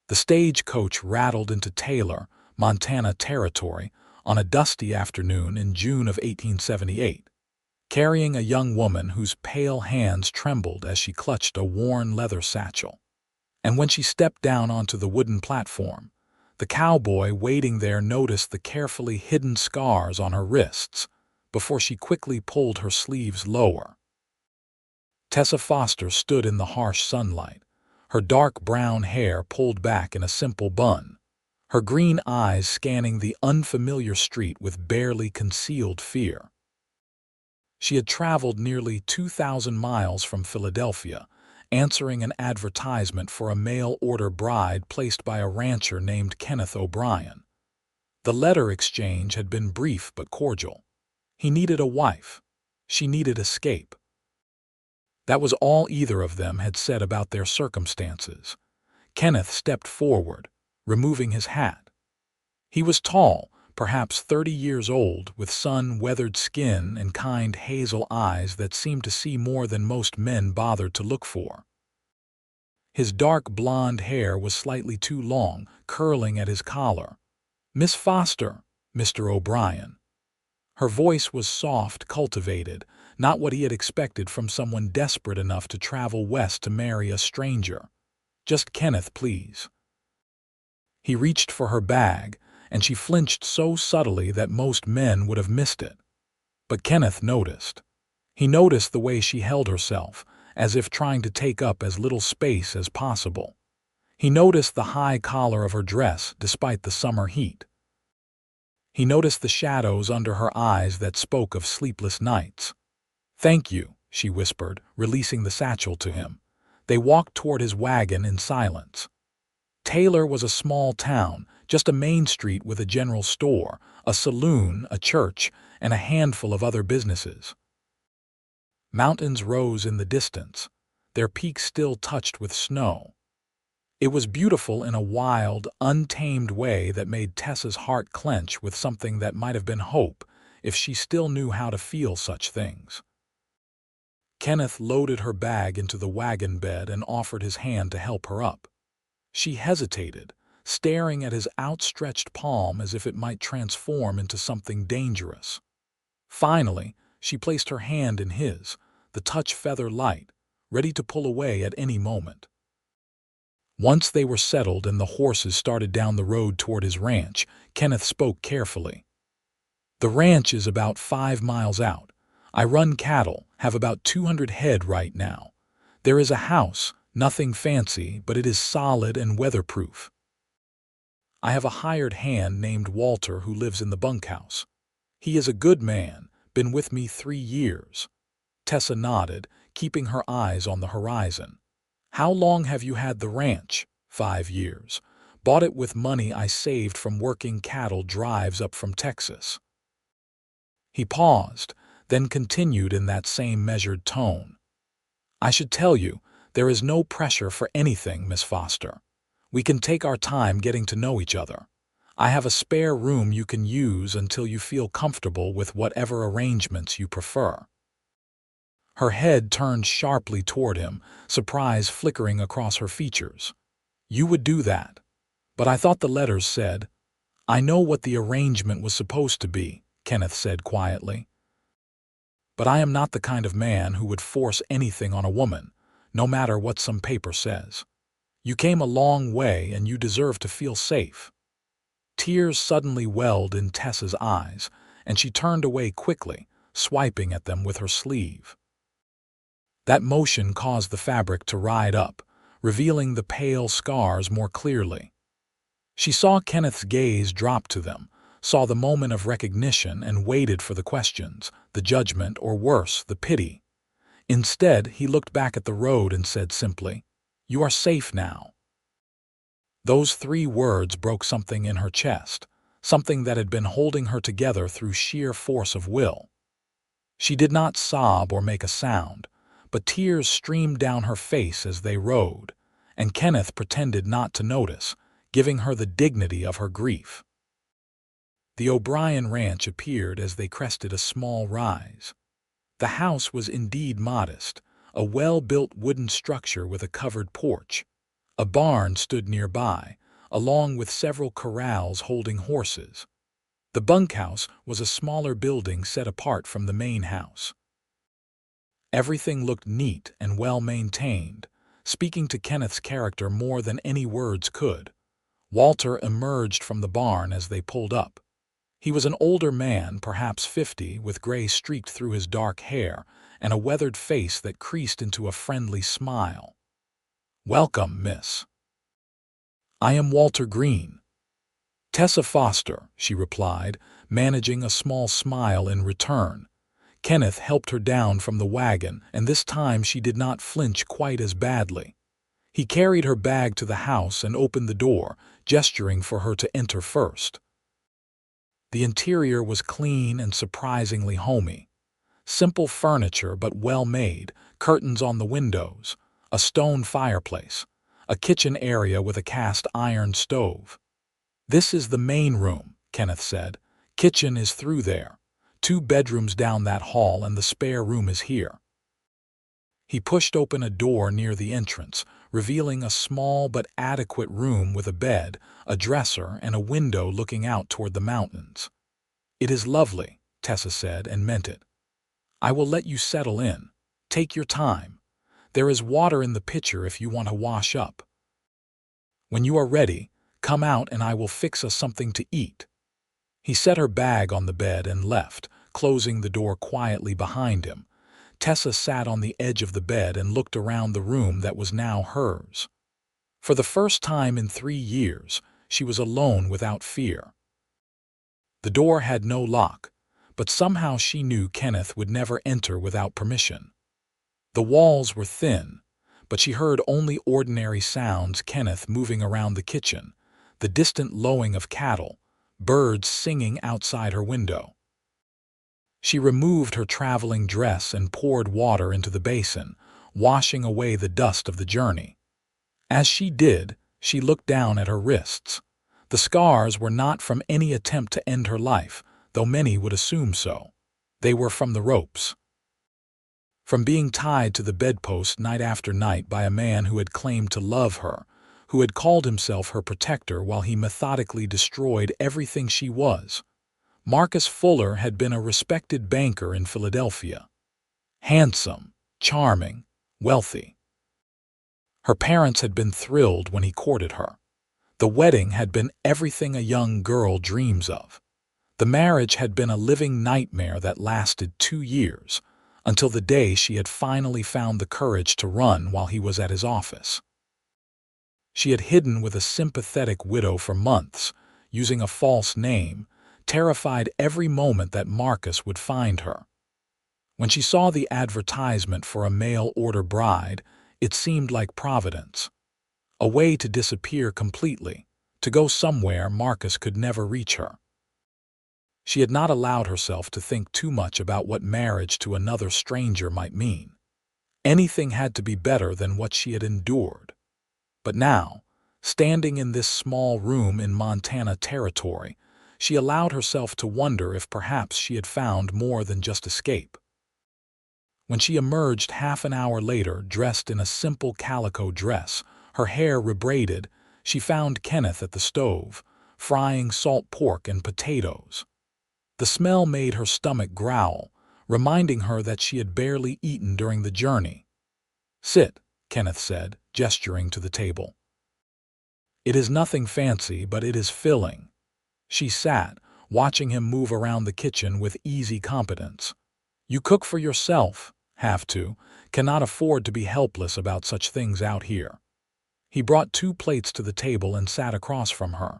The stagecoach rattled into Taylor, Montana territory on a dusty afternoon in June of 1878, carrying a young woman whose pale hands trembled as she clutched a worn leather satchel. And when she stepped down onto the wooden platform, the cowboy waiting there noticed the carefully hidden scars on her wrists before she quickly pulled her sleeves lower. Tessa Foster stood in the harsh sunlight, her dark brown hair pulled back in a simple bun, her green eyes scanning the unfamiliar street with barely concealed fear. She had traveled nearly 2,000 miles from Philadelphia, answering an advertisement for a mail-order bride placed by a rancher named Kenneth O'Brien. The letter exchange had been brief but cordial. He needed a wife. She needed escape. That was all either of them had said about their circumstances. Kenneth stepped forward, removing his hat. He was tall, perhaps 30 years old, with sun-weathered skin and kind hazel eyes that seemed to see more than most men bothered to look for. His dark blonde hair was slightly too long, curling at his collar. "Miss Foster, Mr. O'Brien." Her voice was soft, cultivated, not what he had expected from someone desperate enough to travel west to marry a stranger. "Just Kenneth, please." He reached for her bag, and she flinched so subtly that most men would have missed it. But Kenneth noticed. He noticed the way she held herself, as if trying to take up as little space as possible. He noticed the high collar of her dress despite the summer heat. He noticed the shadows under her eyes that spoke of sleepless nights. "Thank you," she whispered, releasing the satchel to him. They walked toward his wagon in silence. Taylor was a small town, just a main street with a general store, a saloon, a church, and a handful of other businesses. Mountains rose in the distance, their peaks still touched with snow. It was beautiful in a wild, untamed way that made Tessa's heart clench with something that might have been hope if she still knew how to feel such things. Kenneth loaded her bag into the wagon bed and offered his hand to help her up. She hesitated, staring at his outstretched palm as if it might transform into something dangerous. Finally, she placed her hand in his, the touch feather light, ready to pull away at any moment. Once they were settled and the horses started down the road toward his ranch, Kenneth spoke carefully. "The ranch is about 5 miles out. I run cattle, have about 200 head right now. There is a house, nothing fancy, but it is solid and weatherproof. I have a hired hand named Walter who lives in the bunkhouse. He is a good man, been with me 3 years. Tessa nodded, keeping her eyes on the horizon. "How long have you had the ranch?" 5 years. Bought it with money I saved from working cattle drives up from Texas. He paused, then continued in that same measured tone. "I should tell you, there is no pressure for anything, Miss Foster. We can take our time getting to know each other. I have a spare room you can use until you feel comfortable with whatever arrangements you prefer." Her head turned sharply toward him, surprise flickering across her features. "You would do that? But I thought the letters said—" "I know what the arrangement was supposed to be," Kenneth said quietly. "But I am not the kind of man who would force anything on a woman, no matter what some paper says. You came a long way and you deserve to feel safe." Tears suddenly welled in Tessa's eyes, and she turned away quickly, swiping at them with her sleeve. That motion caused the fabric to ride up, revealing the pale scars more clearly. She saw Kenneth's gaze drop to them, saw the moment of recognition and waited for the questions, the judgment, or worse, the pity. Instead, he looked back at the road and said simply, "You are safe now." Those 3 words broke something in her chest, something that had been holding her together through sheer force of will. She did not sob or make a sound, but tears streamed down her face as they rode, and Kenneth pretended not to notice, giving her the dignity of her grief. The O'Brien ranch appeared as they crested a small rise. The house was indeed modest, a well-built wooden structure with a covered porch. A barn stood nearby, along with several corrals holding horses. The bunkhouse was a smaller building set apart from the main house. Everything looked neat and well-maintained, speaking to Kenneth's character more than any words could. Walter emerged from the barn as they pulled up. He was an older man, perhaps 50, with gray streaked through his dark hair and a weathered face that creased into a friendly smile. "Welcome, miss." "I am Walter Green." "Tessa Foster," she replied, managing a small smile in return. Kenneth helped her down from the wagon, and this time she did not flinch quite as badly. He carried her bag to the house and opened the door, gesturing for her to enter first. The interior was clean and surprisingly homey. Simple furniture but well-made, curtains on the windows, a stone fireplace, a kitchen area with a cast-iron stove. "This is the main room," Kenneth said. "Kitchen is through there. 2 bedrooms down that hall and the spare room is here." He pushed open a door near the entrance, revealing a small but adequate room with a bed, a dresser, and a window looking out toward the mountains. "It is lovely," Tessa said, and meant it. "I will let you settle in. Take your time. There is water in the pitcher if you want to wash up. When you are ready, come out and I will fix us something to eat." He set her bag on the bed and left, closing the door quietly behind him. Tessa sat on the edge of the bed and looked around the room that was now hers. For the first time in 3 years, she was alone without fear. The door had no lock, but somehow she knew Kenneth would never enter without permission. The walls were thin, but she heard only ordinary sounds: Kenneth moving around the kitchen, the distant lowing of cattle, birds singing outside her window. She removed her traveling dress and poured water into the basin, washing away the dust of the journey. As she did, she looked down at her wrists. The scars were not from any attempt to end her life, though many would assume so. They were from the ropes. From being tied to the bedpost night after night by a man who had claimed to love her, who had called himself her protector while he methodically destroyed everything she was. Marcus Fuller had been a respected banker in Philadelphia. Handsome, charming, wealthy. Her parents had been thrilled when he courted her. The wedding had been everything a young girl dreams of. The marriage had been a living nightmare that lasted 2 years, until the day she had finally found the courage to run while he was at his office. She had hidden with a sympathetic widow for months, using a false name, terrified every moment that Marcus would find her. When she saw the advertisement for a mail-order bride, it seemed like providence. A way to disappear completely, to go somewhere Marcus could never reach her. She had not allowed herself to think too much about what marriage to another stranger might mean. Anything had to be better than what she had endured. But now, standing in this small room in Montana territory, she allowed herself to wonder if perhaps she had found more than just escape. When she emerged half an hour later, dressed in a simple calico dress, her hair rebraided, she found Kenneth at the stove, frying salt pork and potatoes. The smell made her stomach growl, reminding her that she had barely eaten during the journey. "Sit," Kenneth said, gesturing to the table. "It is nothing fancy, but it is filling." She sat, watching him move around the kitchen with easy competence. "You cook for yourself, have to, cannot afford to be helpless about such things out here." He brought 2 plates to the table and sat across from her.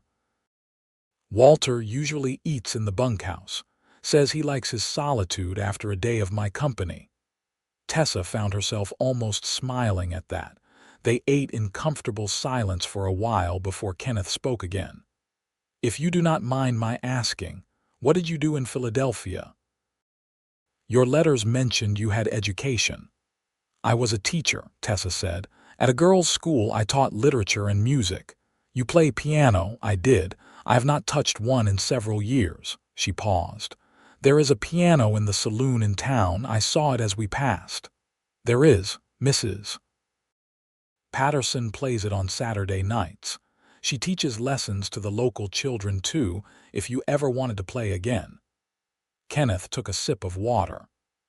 "Walter usually eats in the bunkhouse, says he likes his solitude after a day of my company." Tessa found herself almost smiling at that. They ate in comfortable silence for a while before Kenneth spoke again. "If you do not mind my asking, what did you do in Philadelphia? Your letters mentioned you had education." "I was a teacher," Tessa said. "At a girls' school I taught literature and music." "You play piano?" "I did. I have not touched one in several years." She paused. "There is a piano in the saloon in town. I saw it as we passed." "There is, Mrs." Patterson plays it on Saturday nights. She teaches lessons to the local children too, if you ever wanted to play again. Kenneth took a sip of water.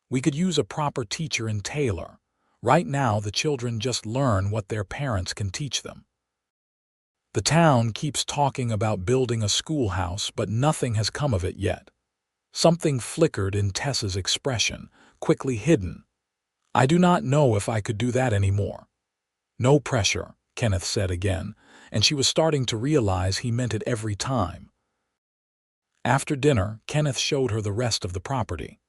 We could use a proper teacher in Taylor. Right now, the children just learn what their parents can teach them. The town keeps talking about building a schoolhouse, but nothing has come of it yet. Something flickered in Tessa's expression, quickly hidden. I do not know if I could do that anymore. No pressure, Kenneth said again, and she was starting to realize he meant it every time. After dinner, Kenneth showed her the rest of the property.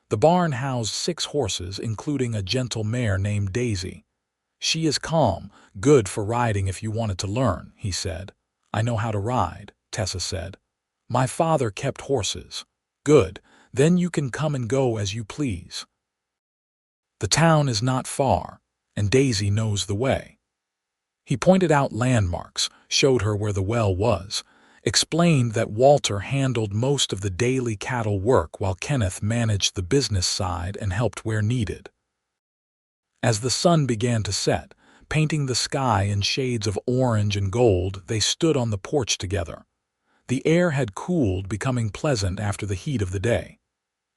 The barn housed 6 horses, including a gentle mare named Daisy. She is calm, good for riding if you wanted to learn, he said. I know how to ride, Tessa said. My father kept horses. Good, then you can come and go as you please. The town is not far, and Daisy knows the way. He pointed out landmarks, showed her where the well was, explained that Walter handled most of the daily cattle work while Kenneth managed the business side and helped where needed. As the sun began to set, painting the sky in shades of orange and gold, they stood on the porch together. The air had cooled, becoming pleasant after the heat of the day.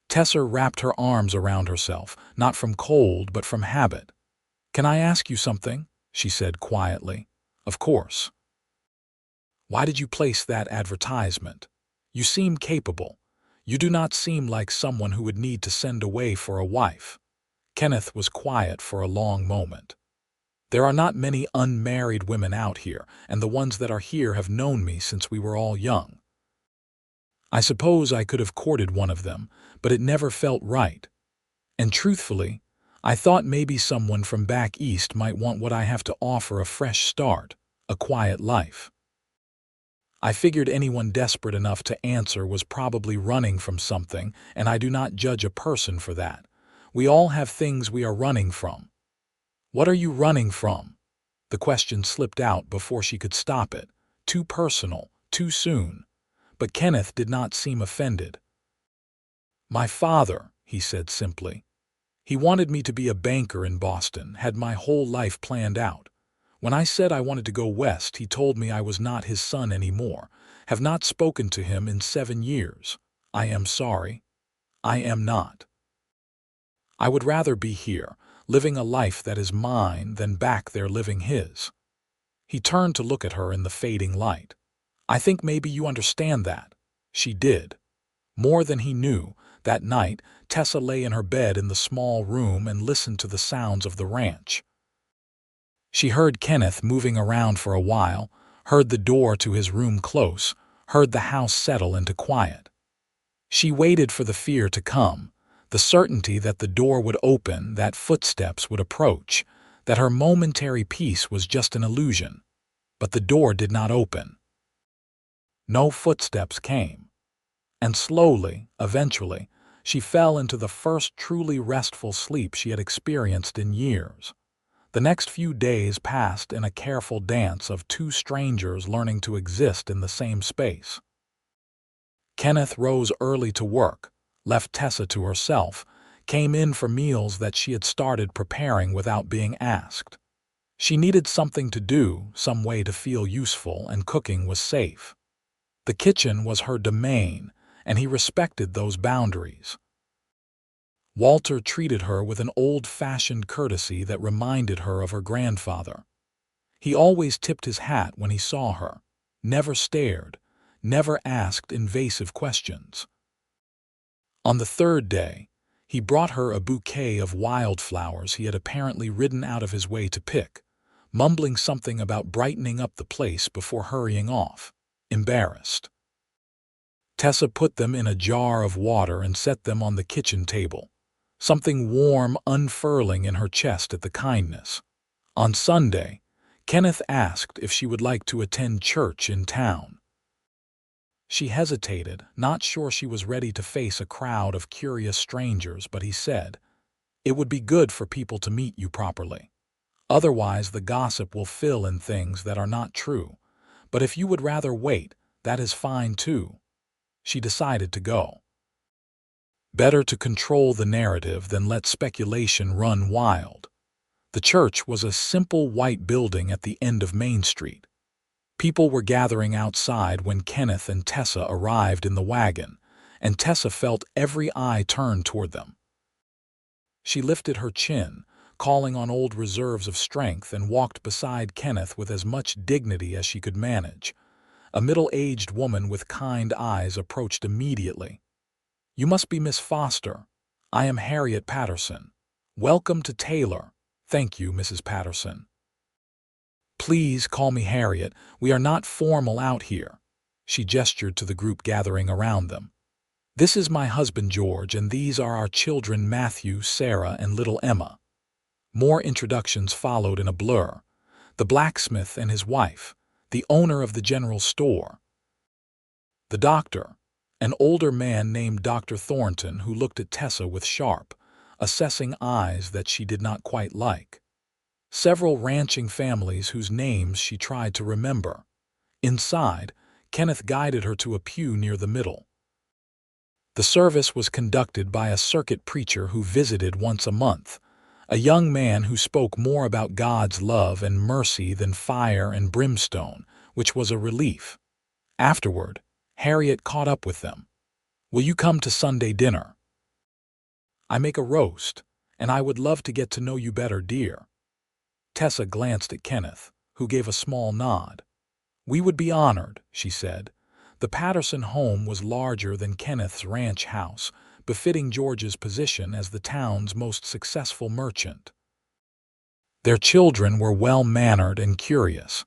Tessa wrapped her arms around herself, not from cold but from habit. "Can I ask you something?" she said quietly. "Of course." "Why did you place that advertisement? You seem capable. You do not seem like someone who would need to send away for a wife." Kenneth was quiet for a long moment. "There are not many unmarried women out here, and the ones that are here have known me since we were all young. I suppose I could have courted one of them, but it never felt right. And truthfully, I thought maybe someone from back east might want what I have to offer, a fresh start, a quiet life. I figured anyone desperate enough to answer was probably running from something, and I do not judge a person for that. We all have things we are running from." "What are you running from?" The question slipped out before she could stop it. Too personal, too soon. But Kenneth did not seem offended. "My father," he said simply. "He wanted me to be a banker in Boston, had my whole life planned out. When I said I wanted to go west, he told me I was not his son anymore. Have not spoken to him in 7 years. I am sorry. I am not. I would rather be here, living a life that is mine, than back there living his." He turned to look at her in the fading light. "I think maybe you understand that." She did. More than he knew. That night, Tessa lay in her bed in the small room and listened to the sounds of the ranch. She heard Kenneth moving around for a while, heard the door to his room close, heard the house settle into quiet. She waited for the fear to come, the certainty that the door would open, that footsteps would approach, that her momentary peace was just an illusion. But the door did not open. No footsteps came. And slowly, eventually, she fell into the first truly restful sleep she had experienced in years. The next few days passed in a careful dance of 2 strangers learning to exist in the same space. Kenneth rose early to work, left Tessa to herself, came in for meals that she had started preparing without being asked. She needed something to do, some way to feel useful, and cooking was safe. The kitchen was her domain, and he respected those boundaries. Walter treated her with an old-fashioned courtesy that reminded her of her grandfather. He always tipped his hat when he saw her, never stared, never asked invasive questions. On the 3rd day, he brought her a bouquet of wildflowers he had apparently ridden out of his way to pick, mumbling something about brightening up the place before hurrying off, embarrassed. Tessa put them in a jar of water and set them on the kitchen table, something warm unfurling in her chest at the kindness. On Sunday, Kenneth asked if she would like to attend church in town. She hesitated, not sure she was ready to face a crowd of curious strangers, but he said, "It would be good for people to meet you properly. Otherwise the gossip will fill in things that are not true. But if you would rather wait, that is fine too." She decided to go. Better to control the narrative than let speculation run wild. The church was a simple white building at the end of Main Street. People were gathering outside when Kenneth and Tessa arrived in the wagon, and Tessa felt every eye turned toward them. She lifted her chin, calling on old reserves of strength, and walked beside Kenneth with as much dignity as she could manage. A middle-aged woman with kind eyes approached immediately. "You must be Miss Foster. I am Harriet Patterson. Welcome to Taylor." "Thank you, Mrs. Patterson." "Please call me Harriet. We are not formal out here." She gestured to the group gathering around them. "This is my husband George, and these are our children Matthew, Sarah, and little Emma." More introductions followed in a blur. The blacksmith and his wife, the owner of the general store, the doctor, an older man named Dr. Thornton who looked at Tessa with sharp, assessing eyes that she did not quite like. Several ranching families whose names she tried to remember. Inside, Kenneth guided her to a pew near the middle. The service was conducted by a circuit preacher who visited once a month, a young man who spoke more about God's love and mercy than fire and brimstone, which was a relief. Afterward, Harriet caught up with them. "Will you come to Sunday dinner? I make a roast, and I would love to get to know you better, dear." Tessa glanced at Kenneth, who gave a small nod. "We would be honored," she said. The Patterson home was larger than Kenneth's ranch house, befitting George's position as the town's most successful merchant. Their children were well-mannered and curious,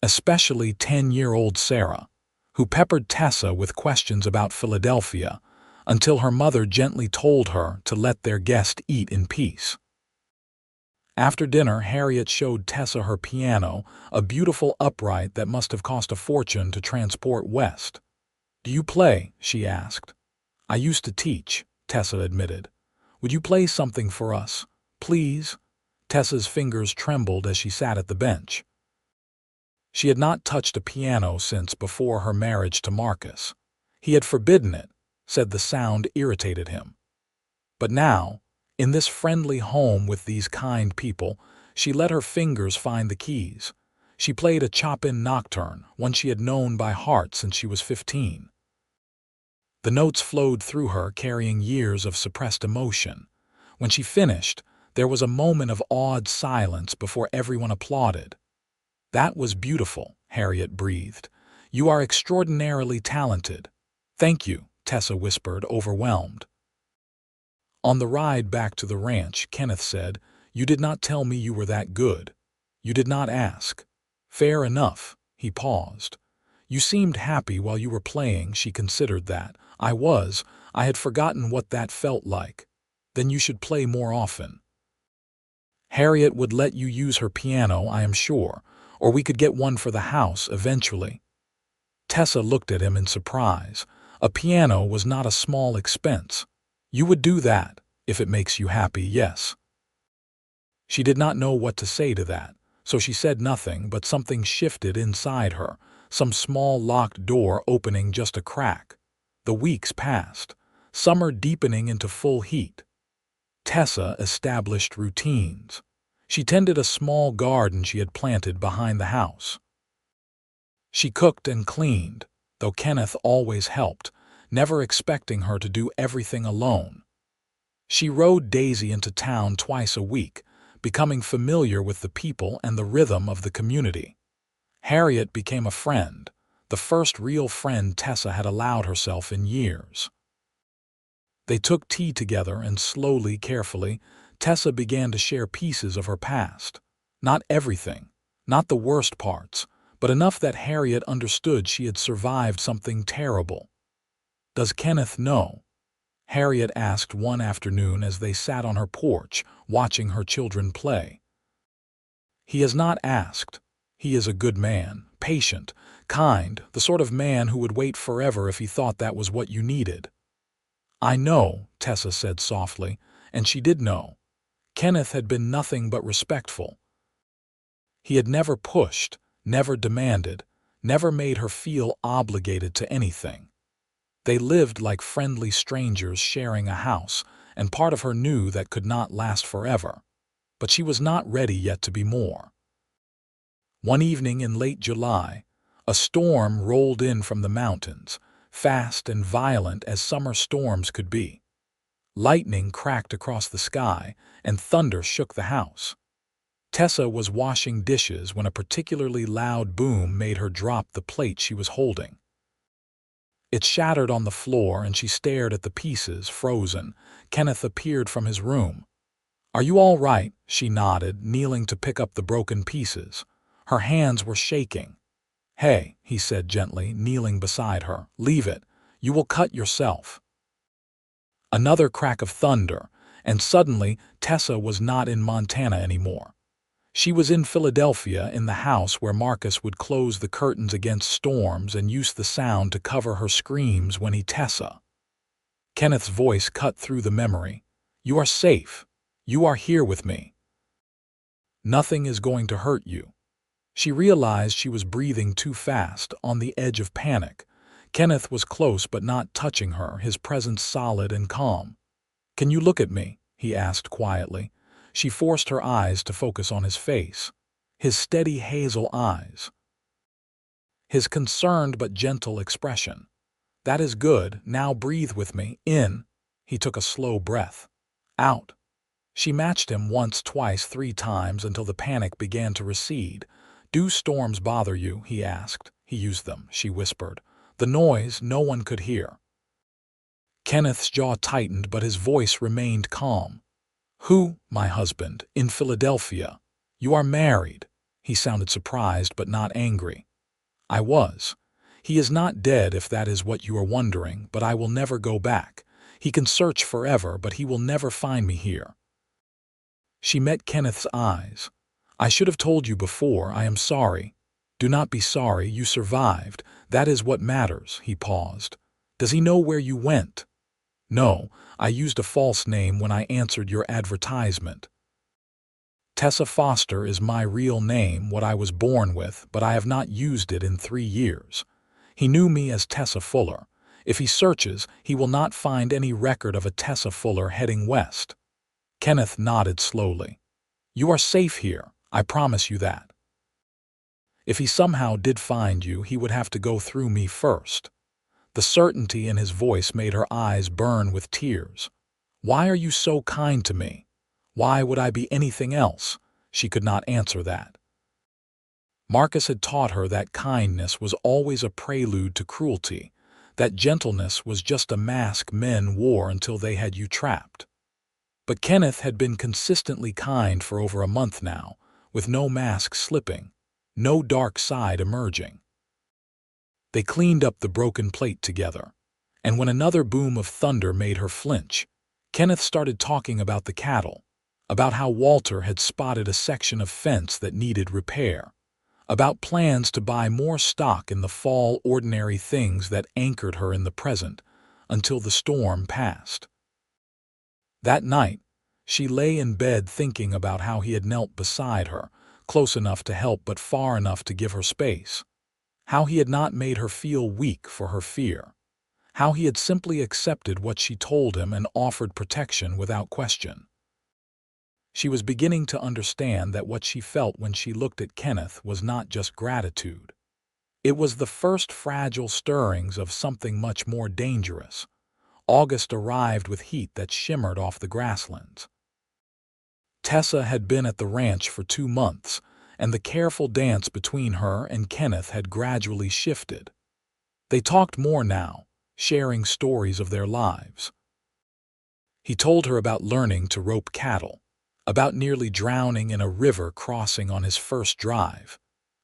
especially 10-year-old Sarah, who peppered Tessa with questions about Philadelphia until her mother gently told her to let their guest eat in peace. After dinner, Harriet showed Tessa her piano, a beautiful upright that must have cost a fortune to transport west. "Do you play?" she asked. "I used to teach," Tessa admitted. "Would you play something for us, please?" Tessa's fingers trembled as she sat at the bench. She had not touched a piano since before her marriage to Marcus. He had forbidden it, said the sound irritated him. But now, in this friendly home with these kind people, she let her fingers find the keys. She played a Chopin nocturne, one she had known by heart since she was 15. The notes flowed through her, carrying years of suppressed emotion. When she finished, there was a moment of awed silence before everyone applauded. "That was beautiful," Harriet breathed. "You are extraordinarily talented." "Thank you," Tessa whispered, overwhelmed. On the ride back to the ranch, Kenneth said, "You did not tell me you were that good. You did not ask." "Fair enough." He paused. "You seemed happy while you were playing." She considered that. I had forgotten what that felt like." "Then you should play more often. Harriet would let you use her piano, I am sure, or we could get one for the house eventually." Tessa looked at him in surprise. A piano was not a small expense. "You would do that, if it makes you happy, yes." She did not know what to say to that, so she said nothing, but something shifted inside her, some small locked door opening just a crack. The weeks passed, summer deepening into full heat. Tessa established routines. She tended a small garden she had planted behind the house. She cooked and cleaned, though Kenneth always helped, never expecting her to do everything alone. She rode Daisy into town twice a week, becoming familiar with the people and the rhythm of the community. Harriet became a friend, the first real friend Tessa had allowed herself in years. They took tea together, and slowly, carefully, Tessa began to share pieces of her past. Not everything, not the worst parts, but enough that Harriet understood she had survived something terrible. "Does Kenneth know?" Harriet asked one afternoon as they sat on her porch, watching her children play. "He has not asked. He is a good man, patient, kind, the sort of man who would wait forever if he thought that was what you needed." "I know," Tessa said softly, and she did know. Kenneth had been nothing but respectful. He had never pushed, never demanded, never made her feel obligated to anything. They lived like friendly strangers sharing a house, and part of her knew that could not last forever. but she was not ready yet to be more. One evening in late July, a storm rolled in from the mountains, fast and violent as summer storms could be. Lightning cracked across the sky, and thunder shook the house. Tessa was washing dishes when a particularly loud boom made her drop the plate she was holding. It shattered on the floor, and she stared at the pieces, frozen. Kenneth appeared from his room. "Are you all right?" She nodded, kneeling to pick up the broken pieces. Her hands were shaking. "Hey," he said gently, kneeling beside her. "Leave it. You will cut yourself." Another crack of thunder, and suddenly Tessa was not in Montana anymore. She was in Philadelphia, in the house where Marcus would close the curtains against storms and use the sound to cover her screams when he Tessa. Kenneth's voice cut through the memory. "You are safe. You are here with me. Nothing is going to hurt you." She realized she was breathing too fast, on the edge of panic. Kenneth was close but not touching her, his presence solid and calm. "Can you look at me?" he asked quietly. She forced her eyes to focus on his face, his steady hazel eyes, his concerned but gentle expression. "That is good. Now breathe with me. In." He took a slow breath. Out. She matched him once, twice, 3 times until the panic began to recede. "Do storms bother you?" he asked. "He used them," she whispered. The noise no one could hear. Kenneth's jaw tightened, but his voice remained calm. "Who?" "My husband, in Philadelphia." "You are married?" He sounded surprised but not angry. "I was. He is not dead, if that is what you are wondering, but I will never go back. He can search forever, but he will never find me here." She met Kenneth's eyes. "I should have told you before. I am sorry." "Do not be sorry. You survived. That is what matters." He paused. "Does he know where you went?" "No, I used a false name when I answered your advertisement. Tessa Foster is my real name, what I was born with, but I have not used it in 3 years. He knew me as Tessa Fuller. If he searches, he will not find any record of a Tessa Fuller heading west." Kenneth nodded slowly. "You are safe here. I promise you that. If he somehow did find you, he would have to go through me first." The certainty in his voice made her eyes burn with tears. "Why are you so kind to me? Why would I be anything else?" She could not answer that. Marcus had taught her that kindness was always a prelude to cruelty, that gentleness was just a mask men wore until they had you trapped. But Kenneth had been consistently kind for over a month now, with no mask slipping, no dark side emerging. They cleaned up the broken plate together, and when another boom of thunder made her flinch, Kenneth started talking about the cattle, about how Walter had spotted a section of fence that needed repair, about plans to buy more stock in the fall, ordinary things that anchored her in the present until the storm passed. That night, she lay in bed thinking about how he had knelt beside her, close enough to help but far enough to give her space. How he had not made her feel weak for her fear. How he had simply accepted what she told him and offered protection without question. She was beginning to understand that what she felt when she looked at Kenneth was not just gratitude. It was the first fragile stirrings of something much more dangerous. August arrived with heat that shimmered off the grasslands. Tessa had been at the ranch for 2 months, and the careful dance between her and Kenneth had gradually shifted. They talked more now, sharing stories of their lives. He told her about learning to rope cattle, about nearly drowning in a river crossing on his first drive,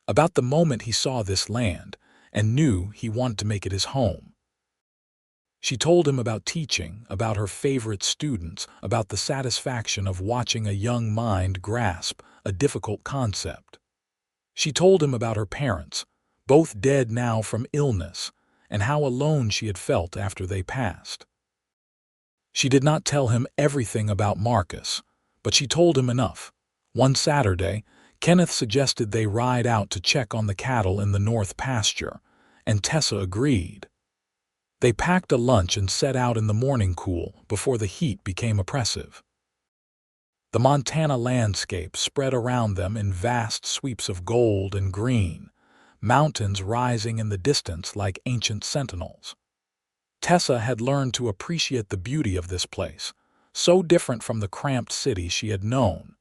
about the moment he saw this land and knew he wanted to make it his home. She told him about teaching, about her favorite students, about the satisfaction of watching a young mind grasp a difficult concept. She told him about her parents, both dead now from illness, and how alone she had felt after they passed. She did not tell him everything about Marcus, but she told him enough. One Saturday, Kenneth suggested they ride out to check on the cattle in the north pasture, and Tessa agreed. They packed a lunch and set out in the morning cool before the heat became oppressive. The Montana landscape spread around them in vast sweeps of gold and green, mountains rising in the distance like ancient sentinels. Tessa had learned to appreciate the beauty of this place, so different from the cramped city she had known.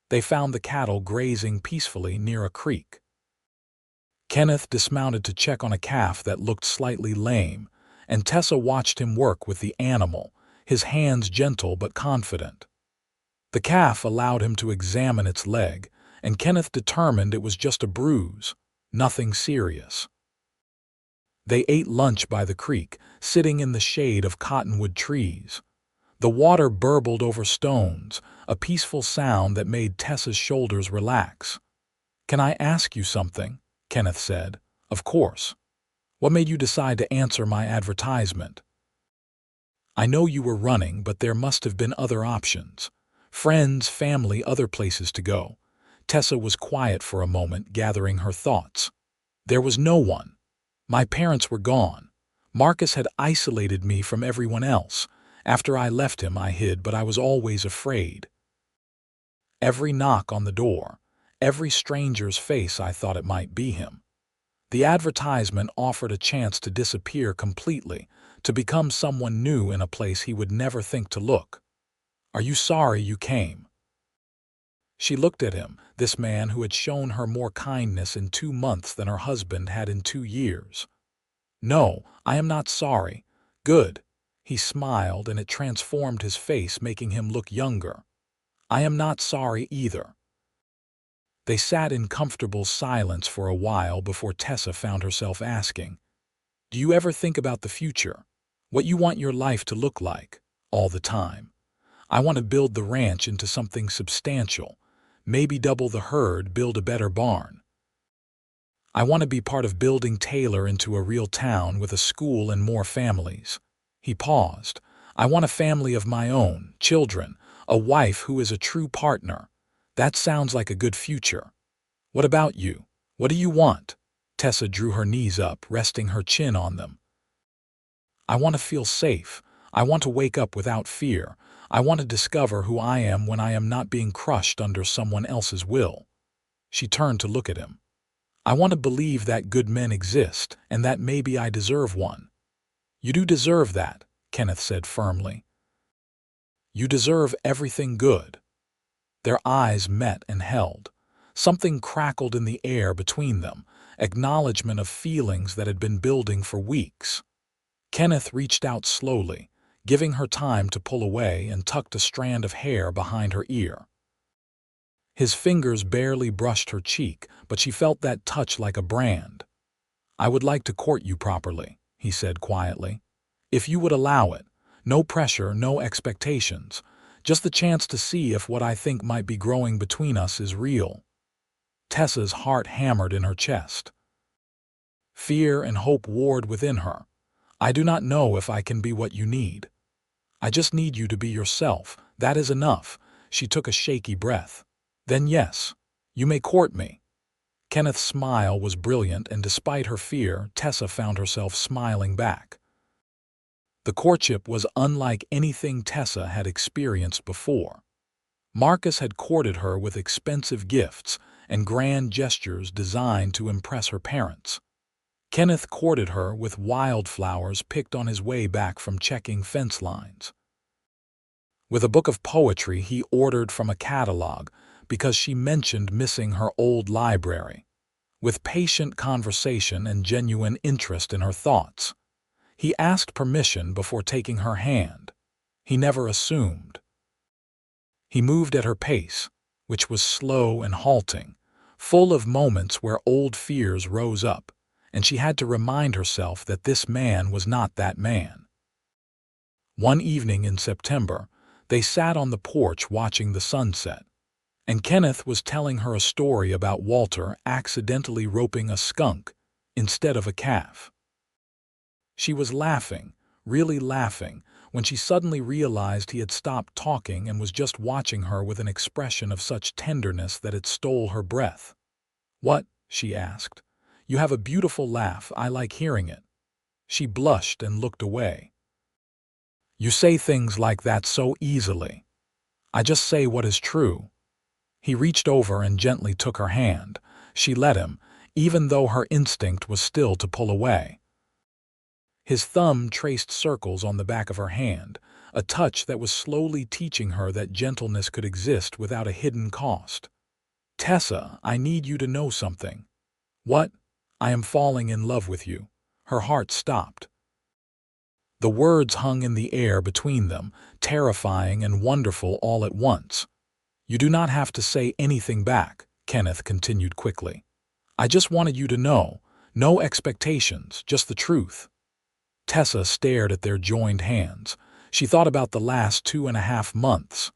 They found the cattle grazing peacefully near a creek. Kenneth dismounted to check on a calf that looked slightly lame, and Tessa watched him work with the animal, his hands gentle but confident. The calf allowed him to examine its leg, and Kenneth determined it was just a bruise, nothing serious. They ate lunch by the creek, sitting in the shade of cottonwood trees. The water burbled over stones, a peaceful sound that made Tessa's shoulders relax. "Can I ask you something?" Kenneth said. "Of course. What made you decide to answer my advertisement?" "I know you were running, but there must have been other options. Friends, family, other places to go." Tessa was quiet for a moment, gathering her thoughts. "There was no one. My parents were gone. Marcus had isolated me from everyone else. After I left him, I hid, but I was always afraid. Every knock on the door, every stranger's face, I thought it might be him. The advertisement offered a chance to disappear completely, to become someone new in a place he would never think to look. Are you sorry you came?" She looked at him, this man who had shown her more kindness in 2 months than her husband had in 2 years. "No, I am not sorry." "Good." He smiled, and it transformed his face, making him look younger. "I am not sorry either." They sat in comfortable silence for a while before Tessa found herself asking, "Do you ever think about the future? What you want your life to look like?" "All the time. I want to build the ranch into something substantial, maybe double the herd, build a better barn. I want to be part of building Taylor into a real town with a school and more families." He paused. "I want a family of my own, children, a wife who is a true partner. That sounds like a good future. What about you? What do you want?" Tessa drew her knees up, resting her chin on them. "I want to feel safe. I want to wake up without fear. I want to discover who I am when I am not being crushed under someone else's will." She turned to look at him. "I want to believe that good men exist, and that maybe I deserve one." "You do deserve that," Kenneth said firmly. "You deserve everything good." Their eyes met and held. Something crackled in the air between them, acknowledgement of feelings that had been building for weeks. Kenneth reached out slowly, giving her time to pull away, and tucked a strand of hair behind her ear. His fingers barely brushed her cheek, but she felt that touch like a brand. "I would like to court you properly," he said quietly. "If you would allow it. No pressure, no expectations. Just the chance to see if what I think might be growing between us is real." Tessa's heart hammered in her chest. Fear and hope warred within her. "I do not know if I can be what you need. I just need you to be yourself. That is enough." She took a shaky breath. "Then yes, you may court me." Kenneth's smile was brilliant, and despite her fear, Tessa found herself smiling back. The courtship was unlike anything Tessa had experienced before. Marcus had courted her with expensive gifts and grand gestures designed to impress her parents. Kenneth courted her with wildflowers picked on his way back from checking fence lines. With a book of poetry he ordered from a catalog because she mentioned missing her old library. With patient conversation and genuine interest in her thoughts. He asked permission before taking her hand. He never assumed. He moved at her pace, which was slow and halting, full of moments where old fears rose up, and she had to remind herself that this man was not that man. One evening in September, they sat on the porch watching the sunset, and Kenneth was telling her a story about Walter accidentally roping a skunk instead of a calf. She was laughing, really laughing, when she suddenly realized he had stopped talking and was just watching her with an expression of such tenderness that it stole her breath. "What?" she asked. "You have a beautiful laugh. I like hearing it." She blushed and looked away. "You say things like that so easily." I just say what is true." He reached over and gently took her hand. She let him, even though her instinct was still to pull away. His thumb traced circles on the back of her hand, a touch that was slowly teaching her that gentleness could exist without a hidden cost. "Tessa, I need you to know something." "What?" "I am falling in love with you." Her heart stopped. The words hung in the air between them, terrifying and wonderful all at once. "You do not have to say anything back," Kenneth continued quickly. "I just wanted you to know. No expectations, just the truth." Tessa stared at their joined hands. She thought about the last 2.5 months.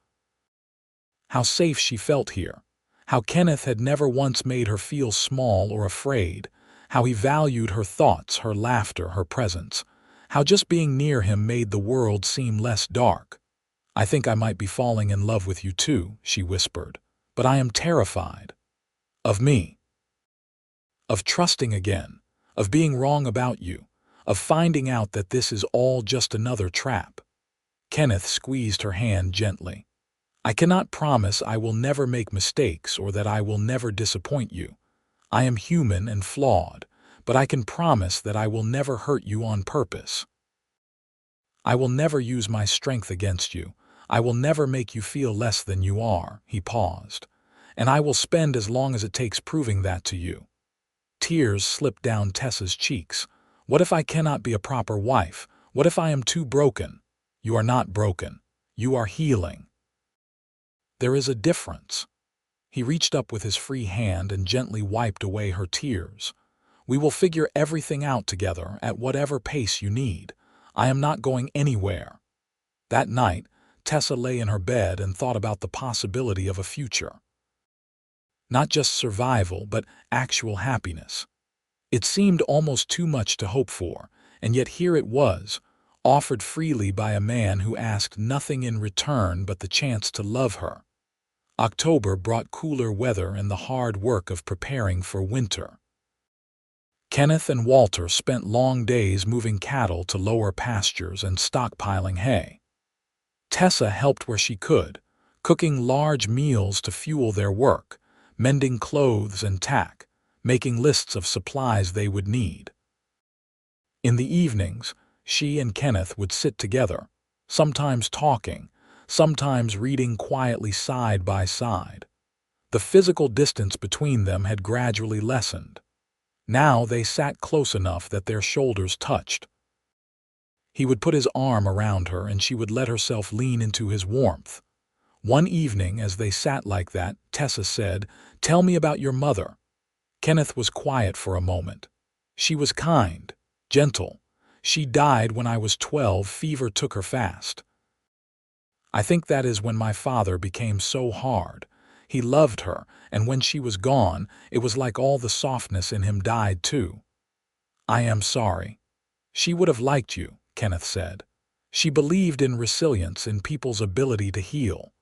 How safe she felt here. How Kenneth had never once made her feel small or afraid. How he valued her thoughts, her laughter, her presence. How just being near him made the world seem less dark. "I think I might be falling in love with you too," she whispered. "But I am terrified." "Of me." "Of trusting again. Of being wrong about you. Of finding out that this is all just another trap." Kenneth squeezed her hand gently. "I cannot promise I will never make mistakes or that I will never disappoint you. I am human and flawed, but I can promise that I will never hurt you on purpose. I will never use my strength against you. I will never make you feel less than you are." He paused. "And I will spend as long as it takes proving that to you." Tears slipped down Tessa's cheeks. "What if I cannot be a proper wife? What if I am too broken?" "You are not broken. You are healing. There is a difference." He reached up with his free hand and gently wiped away her tears. "We will figure everything out together at whatever pace you need. I am not going anywhere." That night, Tessa lay in her bed and thought about the possibility of a future. Not just survival, but actual happiness. It seemed almost too much to hope for, and yet here it was, offered freely by a man who asked nothing in return but the chance to love her. October brought cooler weather and the hard work of preparing for winter. Kenneth and Walter spent long days moving cattle to lower pastures and stockpiling hay. Tessa helped where she could, cooking large meals to fuel their work, mending clothes and tack, making lists of supplies they would need. In the evenings, she and Kenneth would sit together, sometimes talking, sometimes reading quietly side by side. The physical distance between them had gradually lessened. Now they sat close enough that their shoulders touched. He would put his arm around her and she would let herself lean into his warmth. One evening, as they sat like that, Tessa said, "Tell me about your mother." Kenneth was quiet for a moment. "She was kind, gentle. She died when I was 12, fever took her fast. I think that is when my father became so hard. He loved her, and when she was gone, it was like all the softness in him died too." "I am sorry." "She would have liked you," Kenneth said. "She believed in resilience, in people's ability to heal.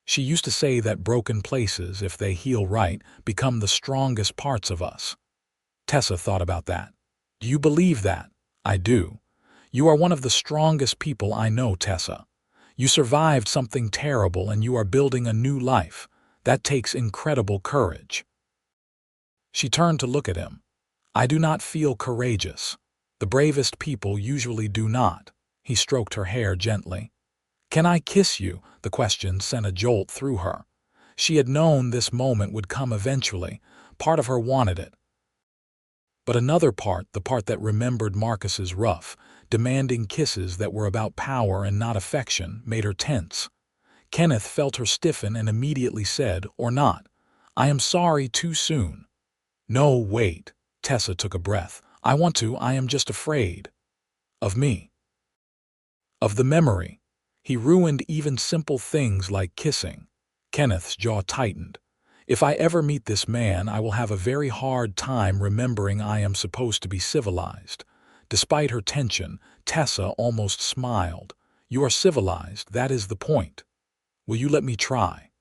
She used to say that broken places, if they heal right, become the strongest parts of us." Tessa thought about that. "Do you believe that?" "I do. You are one of the strongest people I know, Tessa. You survived something terrible and you are building a new life. That takes incredible courage." She turned to look at him. "I do not feel courageous. The bravest people usually do not." He stroked her hair gently. "Can I kiss you?" The question sent a jolt through her. She had known this moment would come eventually. Part of her wanted it. But another part, the part that remembered Marcus's rough, demanding kisses that were about power and not affection, made her tense. Kenneth felt her stiffen and immediately said, "Or not. I am sorry too soon." "No, wait." Tessa took a breath. "I want to. I am just afraid." "Of me?" "Of the memory. He ruined even simple things like kissing." Kenneth's jaw tightened. "If I ever meet this man, I will have a very hard time remembering I am supposed to be civilized." Despite her tension, Tessa almost smiled. "You are civilized, that is the point. Will you let me try?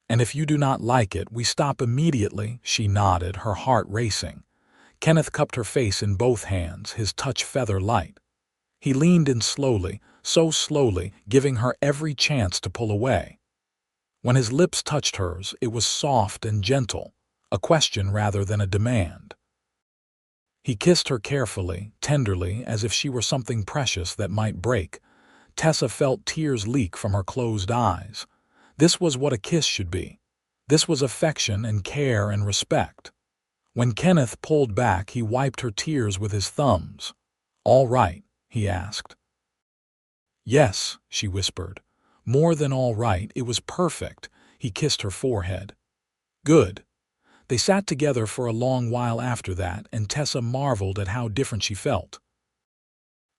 And if you do not like it, we stop immediately." She nodded, her heart racing. Kenneth cupped her face in both hands, his touch feather light. He leaned in slowly, so slowly, giving her every chance to pull away. When his lips touched hers, it was soft and gentle, a question rather than a demand. He kissed her carefully, tenderly, as if she were something precious that might break. Tessa felt tears leak from her closed eyes. This was what a kiss should be. This was affection and care and respect. When Kenneth pulled back, he wiped her tears with his thumbs. "All right?" he asked. "Yes," she whispered. "More than all right, it was perfect." He kissed her forehead. "Good." They sat together for a long while after that, and Tessa marveled at how different she felt.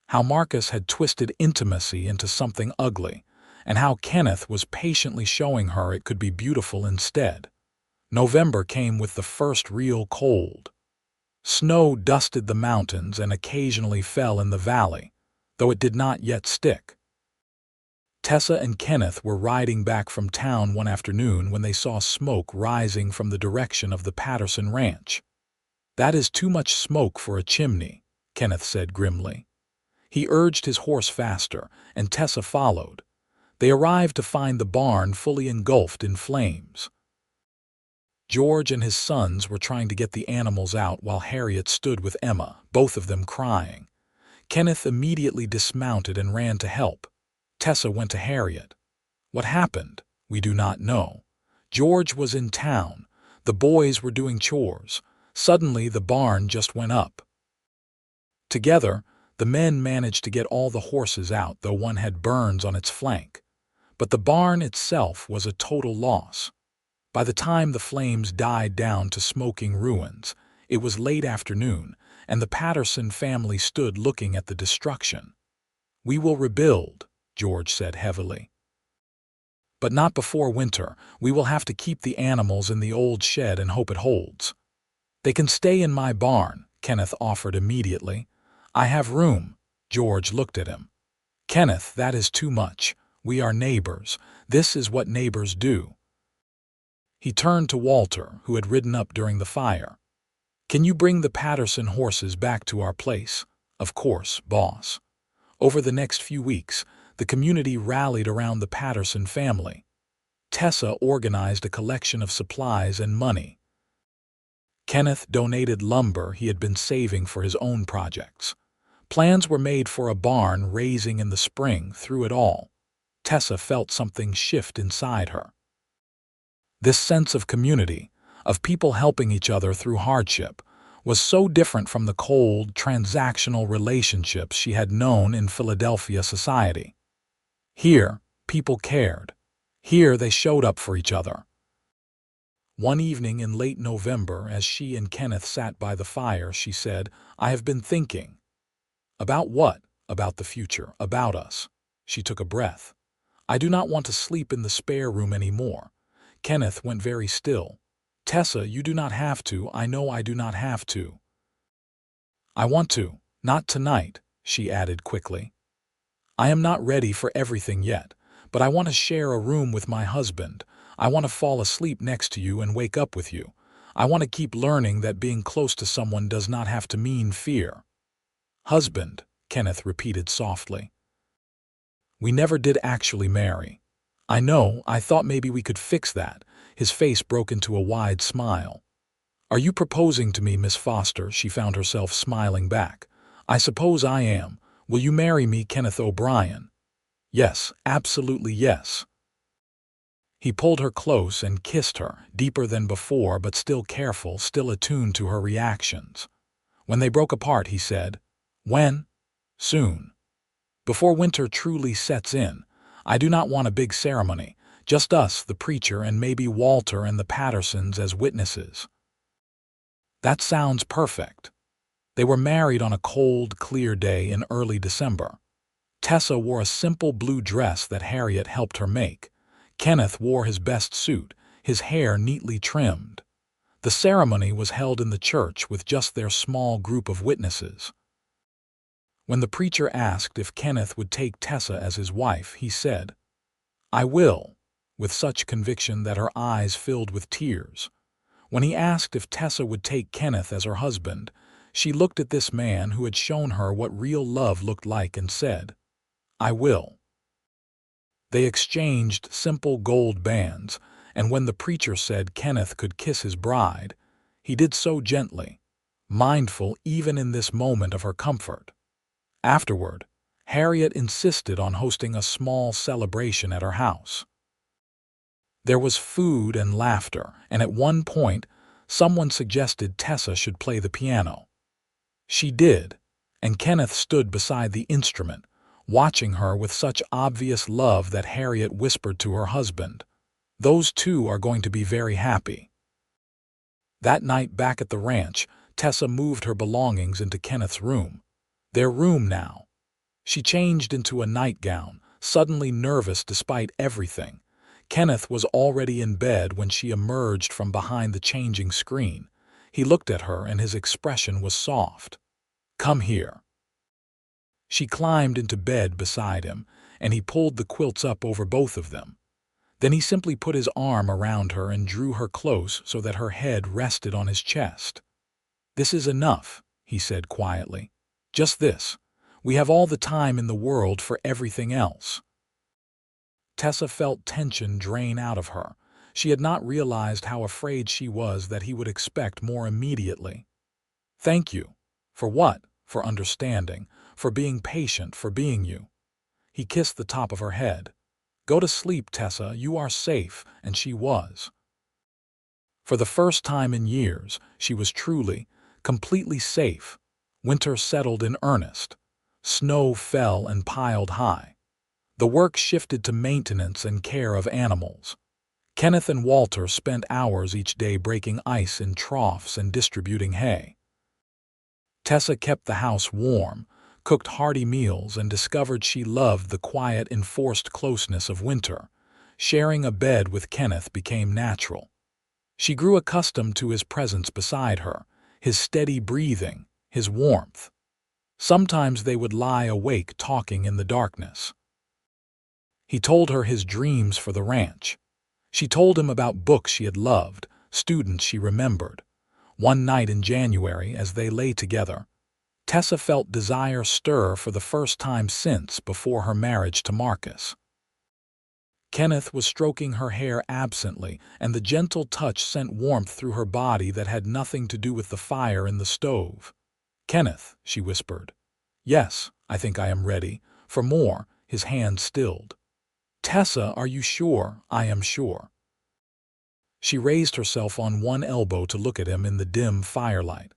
How Marcus had twisted intimacy into something ugly, and how Kenneth was patiently showing her it could be beautiful instead. November came with the first real cold. Snow dusted the mountains and occasionally fell in the valley, though it did not yet stick. Tessa and Kenneth were riding back from town one afternoon when they saw smoke rising from the direction of the Patterson ranch. "That is too much smoke for a chimney," Kenneth said grimly. He urged his horse faster, and Tessa followed. They arrived to find the barn fully engulfed in flames. George and his sons were trying to get the animals out while Harriet stood with Emma, both of them crying. Kenneth immediately dismounted and ran to help. Tessa went to Harriet. "What happened?" "We do not know. George was in town. The boys were doing chores. Suddenly the barn just went up." Together, the men managed to get all the horses out, though one had burns on its flank. But the barn itself was a total loss. By the time the flames died down to smoking ruins, it was late afternoon, and the Patterson family stood looking at the destruction. "We will rebuild," George said heavily. "But not before winter. We will have to keep the animals in the old shed and hope it holds." "They can stay in my barn," Kenneth offered immediately. "I have room." George looked at him. "Kenneth, that is too much. We are neighbors. This is what neighbors do." He turned to Walter, who had ridden up during the fire. "Can you bring the Patterson horses back to our place?" "Of course, boss." Over the next few weeks, the community rallied around the Patterson family. Tessa organized a collection of supplies and money. Kenneth donated lumber he had been saving for his own projects. Plans were made for a barn raising in the spring. Through it all, Tessa felt something shift inside her. This sense of community, of people helping each other through hardship, was so different from the cold, transactional relationships she had known in Philadelphia society. Here, people cared. Here they showed up for each other. One evening in late November, as she and Kenneth sat by the fire, she said, "I have been thinking." "About what?" "About the future, about us." She took a breath. "I do not want to sleep in the spare room anymore." Kenneth went very still. "Tessa, you do not have to. I know I do not have to." "I want to. Not tonight," she added quickly. "I am not ready for everything yet, but I want to share a room with my husband. I want to fall asleep next to you and wake up with you. I want to keep learning that being close to someone does not have to mean fear." "Husband," Kenneth repeated softly. "We never did actually marry." "I know, I thought maybe we could fix that." His face broke into a wide smile. "Are you proposing to me, Miss Foster?" She found herself smiling back. "I suppose I am. Will you marry me, Kenneth O'Brien?" "Yes, absolutely yes." He pulled her close and kissed her, deeper than before but still careful, still attuned to her reactions. When they broke apart, he said, "When?" "Soon. Before winter truly sets in. I do not want a big ceremony. Just us, the preacher, and maybe Walter and the Pattersons as witnesses." "That sounds perfect." They were married on a cold, clear day in early December. Tessa wore a simple blue dress that Harriet helped her make. Kenneth wore his best suit, his hair neatly trimmed. The ceremony was held in the church with just their small group of witnesses. When the preacher asked if Kenneth would take Tessa as his wife, he said, "I will," with such conviction that her eyes filled with tears. When he asked if Tessa would take Kenneth as her husband, she looked at this man who had shown her what real love looked like and said, I will." They exchanged simple gold bands, and when the preacher said Kenneth could kiss his bride, he did so gently, mindful even in this moment of her comfort. Afterward, Harriet insisted on hosting a small celebration at her house. There was food and laughter, and at one point, someone suggested Tessa should play the piano. She did, and Kenneth stood beside the instrument, watching her with such obvious love that Harriet whispered to her husband, "Those two are going to be very happy." That night back at the ranch, Tessa moved her belongings into Kenneth's room. Their room now. She changed into a nightgown, suddenly nervous despite everything. Kenneth was already in bed when she emerged from behind the changing screen. He looked at her and his expression was soft. "Come here." She climbed into bed beside him, and he pulled the quilts up over both of them. Then he simply put his arm around her and drew her close so that her head rested on his chest. "This is enough," he said quietly. "Just this. We have all the time in the world for everything else." Tessa felt tension drain out of her. She had not realized how afraid she was that he would expect more immediately. "Thank you." "For what?" "For understanding, for being patient, for being you." He kissed the top of her head. "Go to sleep, Tessa, you are safe," and she was. For the first time in years, she was truly, completely safe. Winter settled in earnest. Snow fell and piled high. The work shifted to maintenance and care of animals. Kenneth and Walter spent hours each day breaking ice in troughs and distributing hay. Tessa kept the house warm, cooked hearty meals, and discovered she loved the quiet, enforced closeness of winter. Sharing a bed with Kenneth became natural. She grew accustomed to his presence beside her, his steady breathing, his warmth. Sometimes they would lie awake talking in the darkness. He told her his dreams for the ranch. She told him about books she had loved, students she remembered. One night in January, as they lay together, Tessa felt desire stir for the first time since before her marriage to Marcus. Kenneth was stroking her hair absently, and the gentle touch sent warmth through her body that had nothing to do with the fire in the stove. "Kenneth," she whispered. "Yes, I think I am ready." For more, his hand stilled. "Tessa, are you sure?" "I am sure." She raised herself on one elbow to look at him in the dim firelight.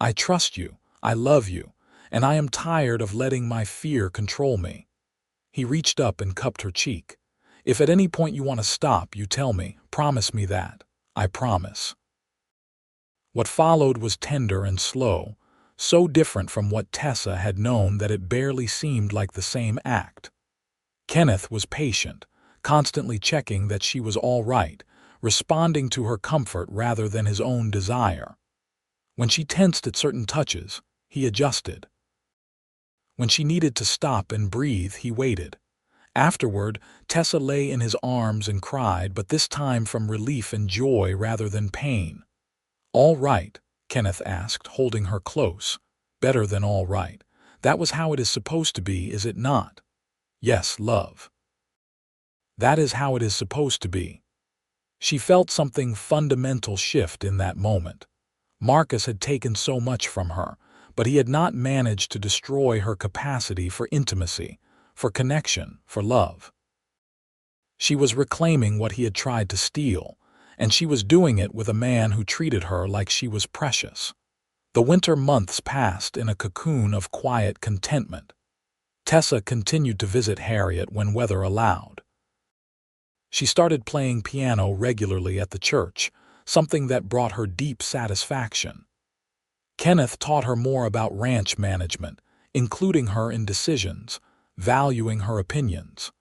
"I trust you, I love you, and I am tired of letting my fear control me." He reached up and cupped her cheek. "If at any point you want to stop, you tell me. Promise me that." "I promise." What followed was tender and slow, so different from what Tessa had known that it barely seemed like the same act. Kenneth was patient, constantly checking that she was all right, responding to her comfort rather than his own desire. When she tensed at certain touches, he adjusted. When she needed to stop and breathe, he waited. Afterward, Tessa lay in his arms and cried, but this time from relief and joy rather than pain. "All right?" Kenneth asked, holding her close. "Better than all right. That was how it is supposed to be, is it not?" "Yes, love. That is how it is supposed to be." She felt something fundamental shift in that moment. Marcus had taken so much from her, but he had not managed to destroy her capacity for intimacy, for connection, for love. She was reclaiming what he had tried to steal, and she was doing it with a man who treated her like she was precious. The winter months passed in a cocoon of quiet contentment. Tessa continued to visit Harriet when weather allowed. She started playing piano regularly at the church, something that brought her deep satisfaction. Kenneth taught her more about ranch management, including her in decisions, valuing her opinions.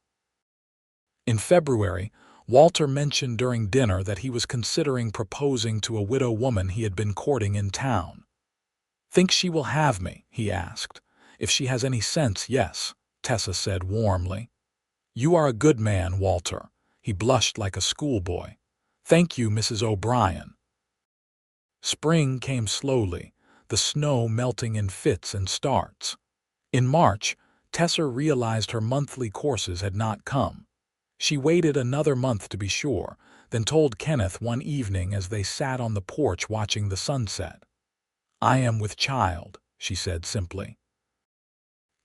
In February, Walter mentioned during dinner that he was considering proposing to a widow woman he had been courting in town. "Think she will have me?" he asked. "If she has any sense, yes," Tessa said warmly. "You are a good man, Walter." He blushed like a schoolboy. "Thank you, Mrs. O'Brien." Spring came slowly, the snow melting in fits and starts. In March, Tessa realized her monthly courses had not come. She waited another month to be sure, then told Kenneth one evening as they sat on the porch watching the sunset. "I am with child," she said simply.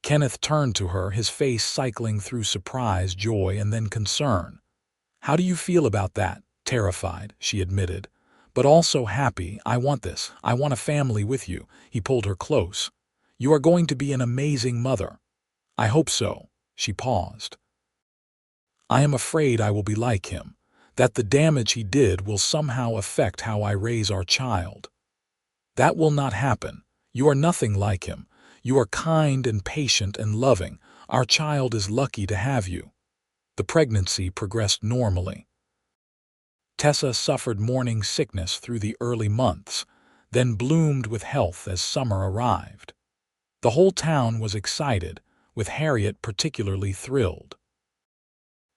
Kenneth turned to her, his face cycling through surprise, joy, and then concern. "How do you feel about that?" "Terrified," she admitted, "but also happy. I want this. I want a family with you." He pulled her close. "You are going to be an amazing mother." "I hope so." She paused. "I am afraid I will be like him, that the damage he did will somehow affect how I raise our child." "That will not happen. You are nothing like him. You are kind and patient and loving. Our child is lucky to have you." The pregnancy progressed normally. Tessa suffered morning sickness through the early months, then bloomed with health as summer arrived. The whole town was excited, with Harriet particularly thrilled.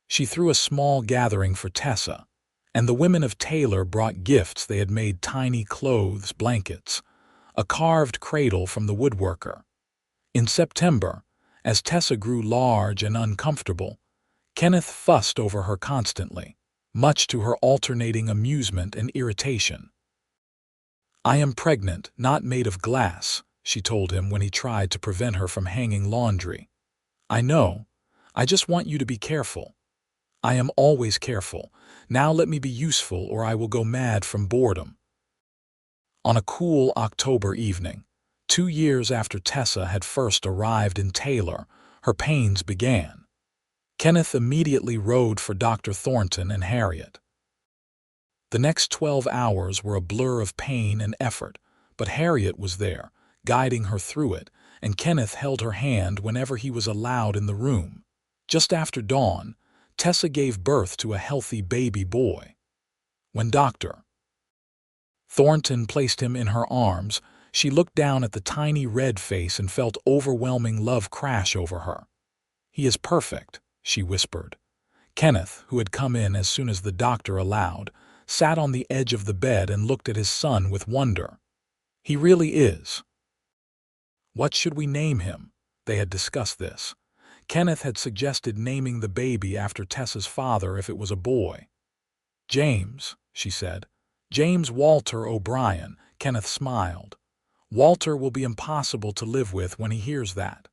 She threw a small gathering for Tessa, and the women of Taylor brought gifts. They had made tiny clothes, blankets, a carved cradle from the woodworker. In September, as Tessa grew large and uncomfortable, Kenneth fussed over her constantly, much to her alternating amusement and irritation. "I am pregnant, not made of glass," she told him when he tried to prevent her from hanging laundry. "I know. I just want you to be careful." "I am always careful. Now let me be useful or I will go mad from boredom." On a cool October evening, 2 years after Tessa had first arrived in Taylor, her pains began. Kenneth immediately rode for Dr. Thornton and Harriet. The next 12 hours were a blur of pain and effort, but Harriet was there, guiding her through it, and Kenneth held her hand whenever he was allowed in the room. Just after dawn, Tessa gave birth to a healthy baby boy. When Dr. Thornton placed him in her arms, she looked down at the tiny red face and felt overwhelming love crash over her. "He is perfect," she whispered. Kenneth, who had come in as soon as the doctor allowed, sat on the edge of the bed and looked at his son with wonder. "He really is." "What should we name him?" They had discussed this. Kenneth had suggested naming the baby after Tessa's father if it was a boy. "James," she said. "James Walter O'Brien." Kenneth smiled. "Walter will be impossible to live with when he hears that."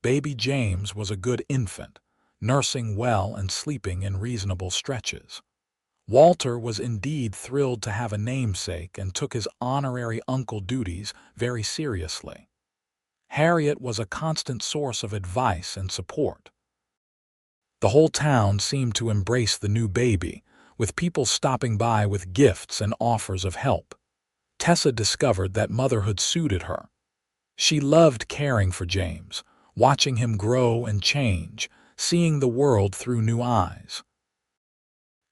Baby James was a good infant, nursing well and sleeping in reasonable stretches. Walter was indeed thrilled to have a namesake and took his honorary uncle duties very seriously. Harriet was a constant source of advice and support. The whole town seemed to embrace the new baby, with people stopping by with gifts and offers of help. Tessa discovered that motherhood suited her. She loved caring for James, watching him grow and change, seeing the world through new eyes.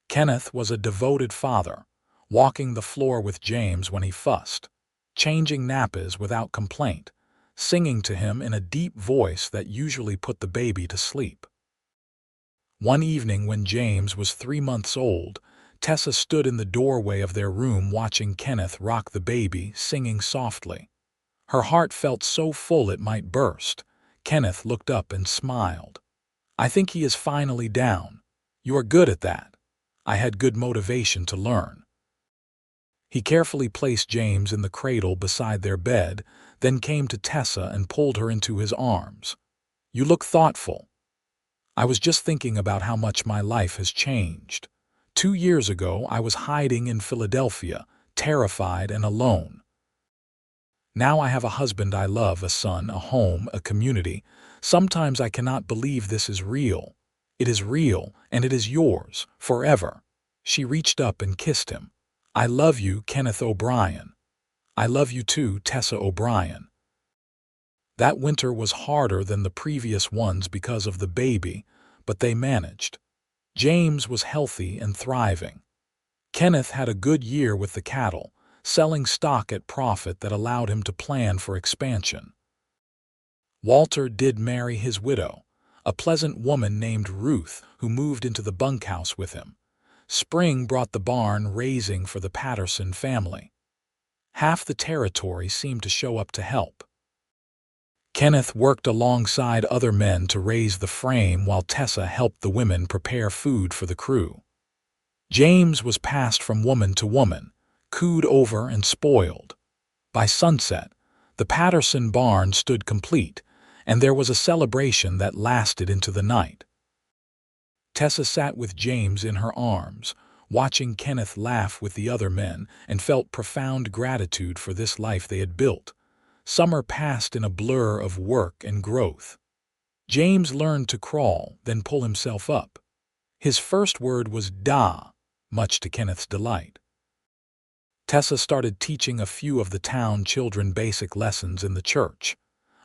Kenneth was a devoted father, walking the floor with James when he fussed, changing nappies without complaint, singing to him in a deep voice that usually put the baby to sleep. One evening when James was 3 months old, Tessa stood in the doorway of their room watching Kenneth rock the baby, singing softly. Her heart felt so full it might burst. Kenneth looked up and smiled. "I think he is finally down. You are good at that. I had good motivation to learn." He carefully placed James in the cradle beside their bed, then came to Tessa and pulled her into his arms. "You look thoughtful." "I was just thinking about how much my life has changed. 2 years ago, I was hiding in Philadelphia, terrified and alone. Now I have a husband I love, a son, a home, a community. Sometimes I cannot believe this is real. It is real, and it is yours, forever." She reached up and kissed him. "I love you, Kenneth O'Brien." "I love you too, Tessa O'Brien." That winter was harder than the previous ones because of the baby, but they managed. James was healthy and thriving. Kenneth had a good year with the cattle, selling stock at profit that allowed him to plan for expansion. Walter did marry his widow, a pleasant woman named Ruth, who moved into the bunkhouse with him. Spring brought the barn raising for the Patterson family. Half the territory seemed to show up to help. Kenneth worked alongside other men to raise the frame while Tessa helped the women prepare food for the crew. James was passed from woman to woman, cooed over and spoiled. By sunset, the Patterson barn stood complete, and there was a celebration that lasted into the night. Tessa sat with James in her arms, watching Kenneth laugh with the other men, and felt profound gratitude for this life they had built. Summer passed in a blur of work and growth. James learned to crawl, then pull himself up. His first word was "da," much to Kenneth's delight. Tessa started teaching a few of the town children basic lessons in the church,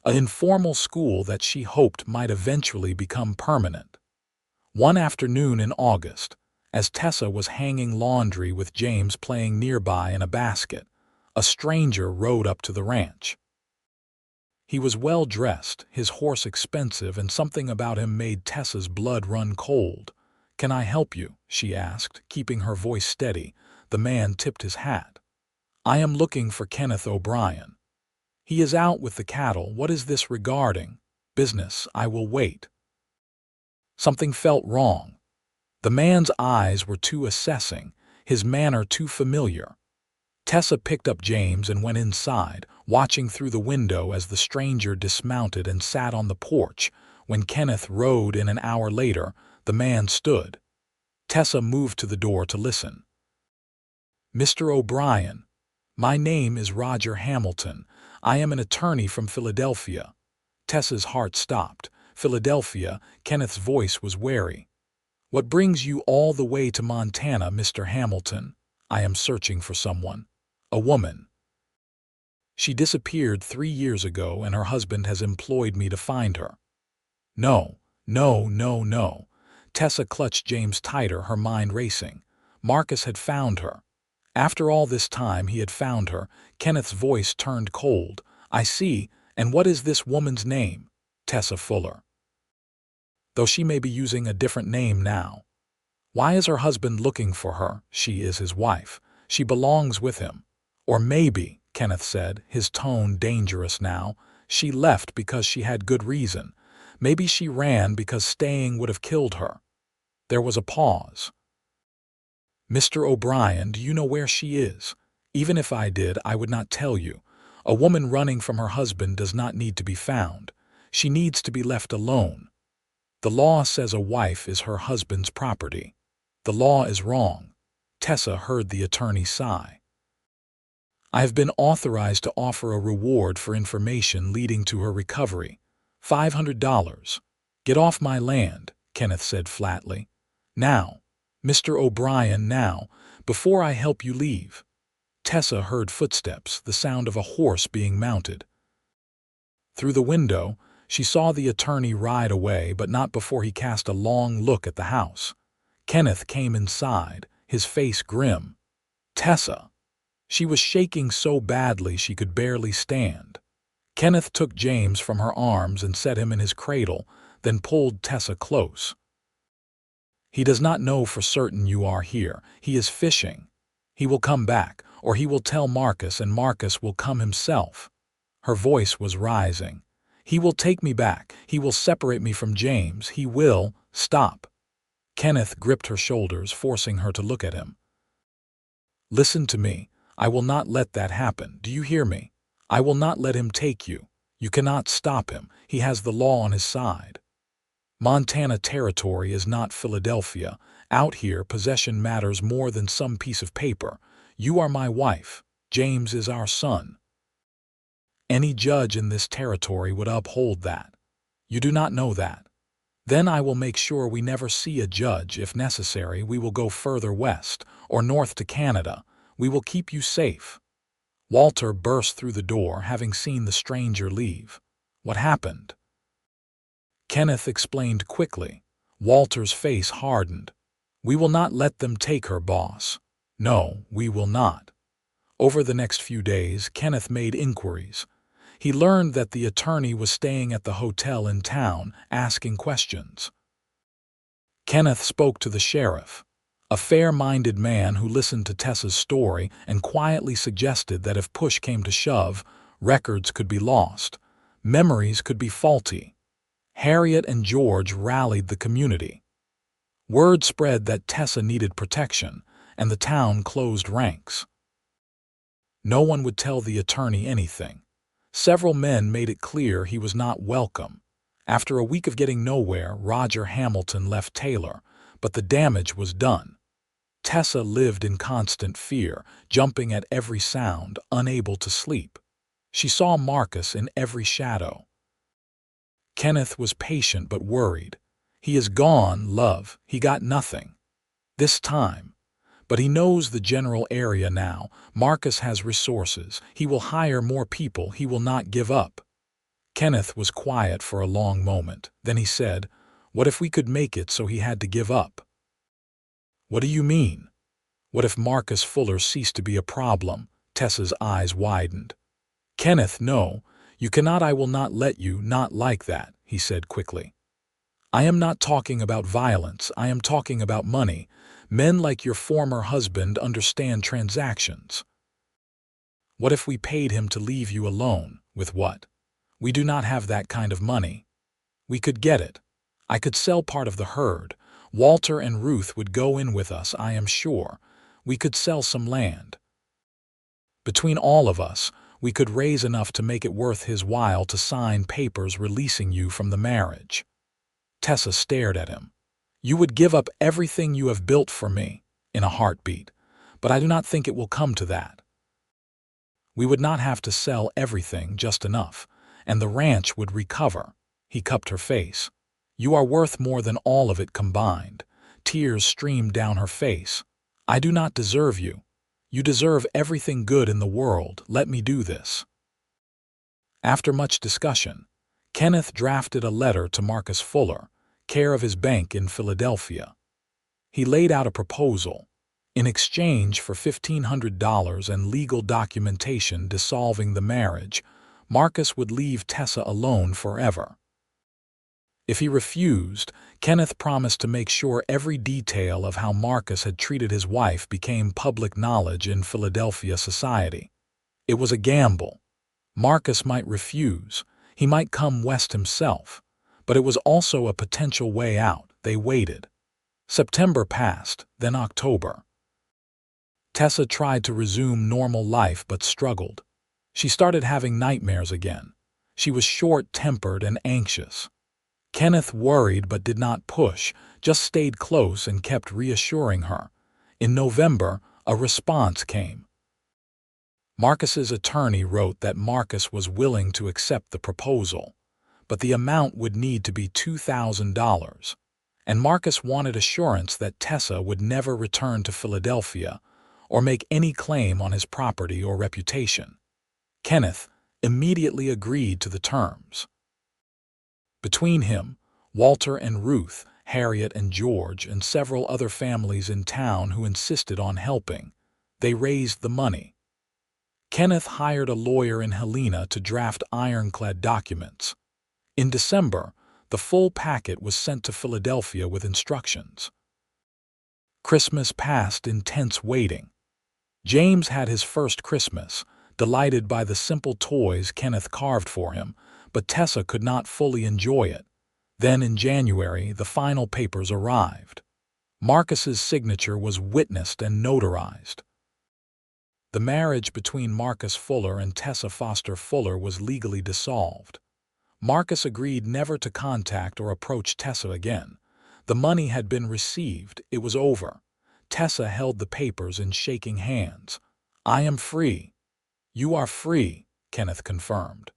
an informal school that she hoped might eventually become permanent. One afternoon in August, as Tessa was hanging laundry with James playing nearby in a basket, a stranger rode up to the ranch. He was well-dressed, his horse expensive, and something about him made Tessa's blood run cold. "Can I help you?" she asked, keeping her voice steady. The man tipped his hat. "I am looking for Kenneth O'Brien. He is out with the cattle. What is this regarding?" "Business. I will wait." Something felt wrong. The man's eyes were too assessing, his manner too familiar. Tessa picked up James and went inside, watching through the window as the stranger dismounted and sat on the porch. When Kenneth rode in an hour later, the man stood. Tessa moved to the door to listen. "Mr. O'Brien, my name is Roger Hamilton. I am an attorney from Philadelphia." Tessa's heart stopped. Philadelphia, Kenneth's voice was wary. "What brings you all the way to Montana, Mr. Hamilton?" "I am searching for someone. A woman. She disappeared 3 years ago, and her husband has employed me to find her." "No, no, no, no." Tessa clutched James tighter, her mind racing. Marcus had found her. After all this time he had found her. Kenneth's voice turned cold. "I see. And what is this woman's name?" "Tessa Fuller. Though she may be using a different name now." "Why is her husband looking for her?" "She is his wife. She belongs with him." "Or maybe," Kenneth said, his tone dangerous now, "she left because she had good reason. Maybe she ran because staying would have killed her." There was a pause. "Mr. O'Brien, do you know where she is?" "Even if I did, I would not tell you. A woman running from her husband does not need to be found. She needs to be left alone. The law says a wife is her husband's property. The law is wrong." Tessa heard the attorney sigh. "I have been authorized to offer a reward for information leading to her recovery. $500. "Get off my land," Kenneth said flatly. "Now, Mr. O'Brien, now, before I help you leave." Tessa heard footsteps, the sound of a horse being mounted. Through the window, she saw the attorney ride away, but not before he cast a long look at the house. Kenneth came inside, his face grim. "Tessa." She was shaking so badly she could barely stand. Kenneth took James from her arms and set him in his cradle, then pulled Tessa close. "He does not know for certain you are here. He is fishing. He will come back, or he will tell Marcus, and Marcus will come himself." Her voice was rising. "He will take me back. He will separate me from James. He will—" "Stop." Kenneth gripped her shoulders, forcing her to look at him. "Listen to me. I will not let that happen. Do you hear me? I will not let him take you. You cannot stop him. He has the law on his side. Montana territory is not Philadelphia. Out here, possession matters more than some piece of paper. You are my wife. James is our son. Any judge in this territory would uphold that. You do not know that. Then I will make sure we never see a judge. If necessary, we will go further west or north to Canada. We will keep you safe." Walter burst through the door, having seen the stranger leave. "What happened?" Kenneth explained quickly. Walter's face hardened. "We will not let them take her, boss. No, we will not." Over the next few days, Kenneth made inquiries. He learned that the attorney was staying at the hotel in town, asking questions. Kenneth spoke to the sheriff, a fair-minded man who listened to Tessa's story and quietly suggested that if push came to shove, records could be lost. Memories could be faulty. Harriet and George rallied the community. Word spread that Tessa needed protection, and the town closed ranks. No one would tell the attorney anything. Several men made it clear he was not welcome. After a week of getting nowhere, Roger Hamilton left Taylor, but the damage was done. Tessa lived in constant fear, jumping at every sound, unable to sleep. She saw Marcus in every shadow. Kenneth was patient but worried. He is gone, love. He got nothing. This time. But he knows the general area now. Marcus has resources. He will hire more people. He will not give up. Kenneth was quiet for a long moment. Then he said, "What if we could make it so he had to give up?" "What do you mean? What if Marcus Fuller ceased to be a problem?" Tessa's eyes widened. "Kenneth, no. You cannot. I will not let you. Not like that," he said quickly. "I am not talking about violence. I am talking about money. Men like your former husband understand transactions. What if we paid him to leave you alone? With what? We do not have that kind of money. We could get it. I could sell part of the herd. Walter and Ruth would go in with us, I am sure. We could sell some land. Between all of us, we could raise enough to make it worth his while to sign papers releasing you from the marriage." Tessa stared at him. "You would give up everything you have built for me?" "In a heartbeat. But I do not think it will come to that. We would not have to sell everything, just enough, and the ranch would recover." He cupped her face. "You are worth more than all of it combined." Tears streamed down her face. "I do not deserve you. You deserve everything good in the world. Let me do this." After much discussion, Kenneth drafted a letter to Marcus Fuller, care of his bank in Philadelphia. He laid out a proposal. In exchange for $1,500 and legal documentation dissolving the marriage, Marcus would leave Tessa alone forever. If he refused, Kenneth promised to make sure every detail of how Marcus had treated his wife became public knowledge in Philadelphia society. It was a gamble. Marcus might refuse. He might come west himself. But it was also a potential way out. They waited. September passed, then October. Tessa tried to resume normal life but struggled. She started having nightmares again. She was short-tempered and anxious. Kenneth worried but did not push, just stayed close and kept reassuring her. In November, a response came. Marcus's attorney wrote that Marcus was willing to accept the proposal, but the amount would need to be $2,000, and Marcus wanted assurance that Tessa would never return to Philadelphia or make any claim on his property or reputation. Kenneth immediately agreed to the terms. Between him, Walter and Ruth, Harriet and George, and several other families in town who insisted on helping, they raised the money. Kenneth hired a lawyer in Helena to draft ironclad documents. In December, the full packet was sent to Philadelphia with instructions. Christmas passed in tense waiting. James had his first Christmas, delighted by the simple toys Kenneth carved for him, but Tessa could not fully enjoy it. Then in January, the final papers arrived. Marcus's signature was witnessed and notarized. The marriage between Marcus Fuller and Tessa Foster Fuller was legally dissolved. Marcus agreed never to contact or approach Tessa again. The money had been received. It was over. Tessa held the papers in shaking hands. "I am free." "You are free," Kenneth confirmed.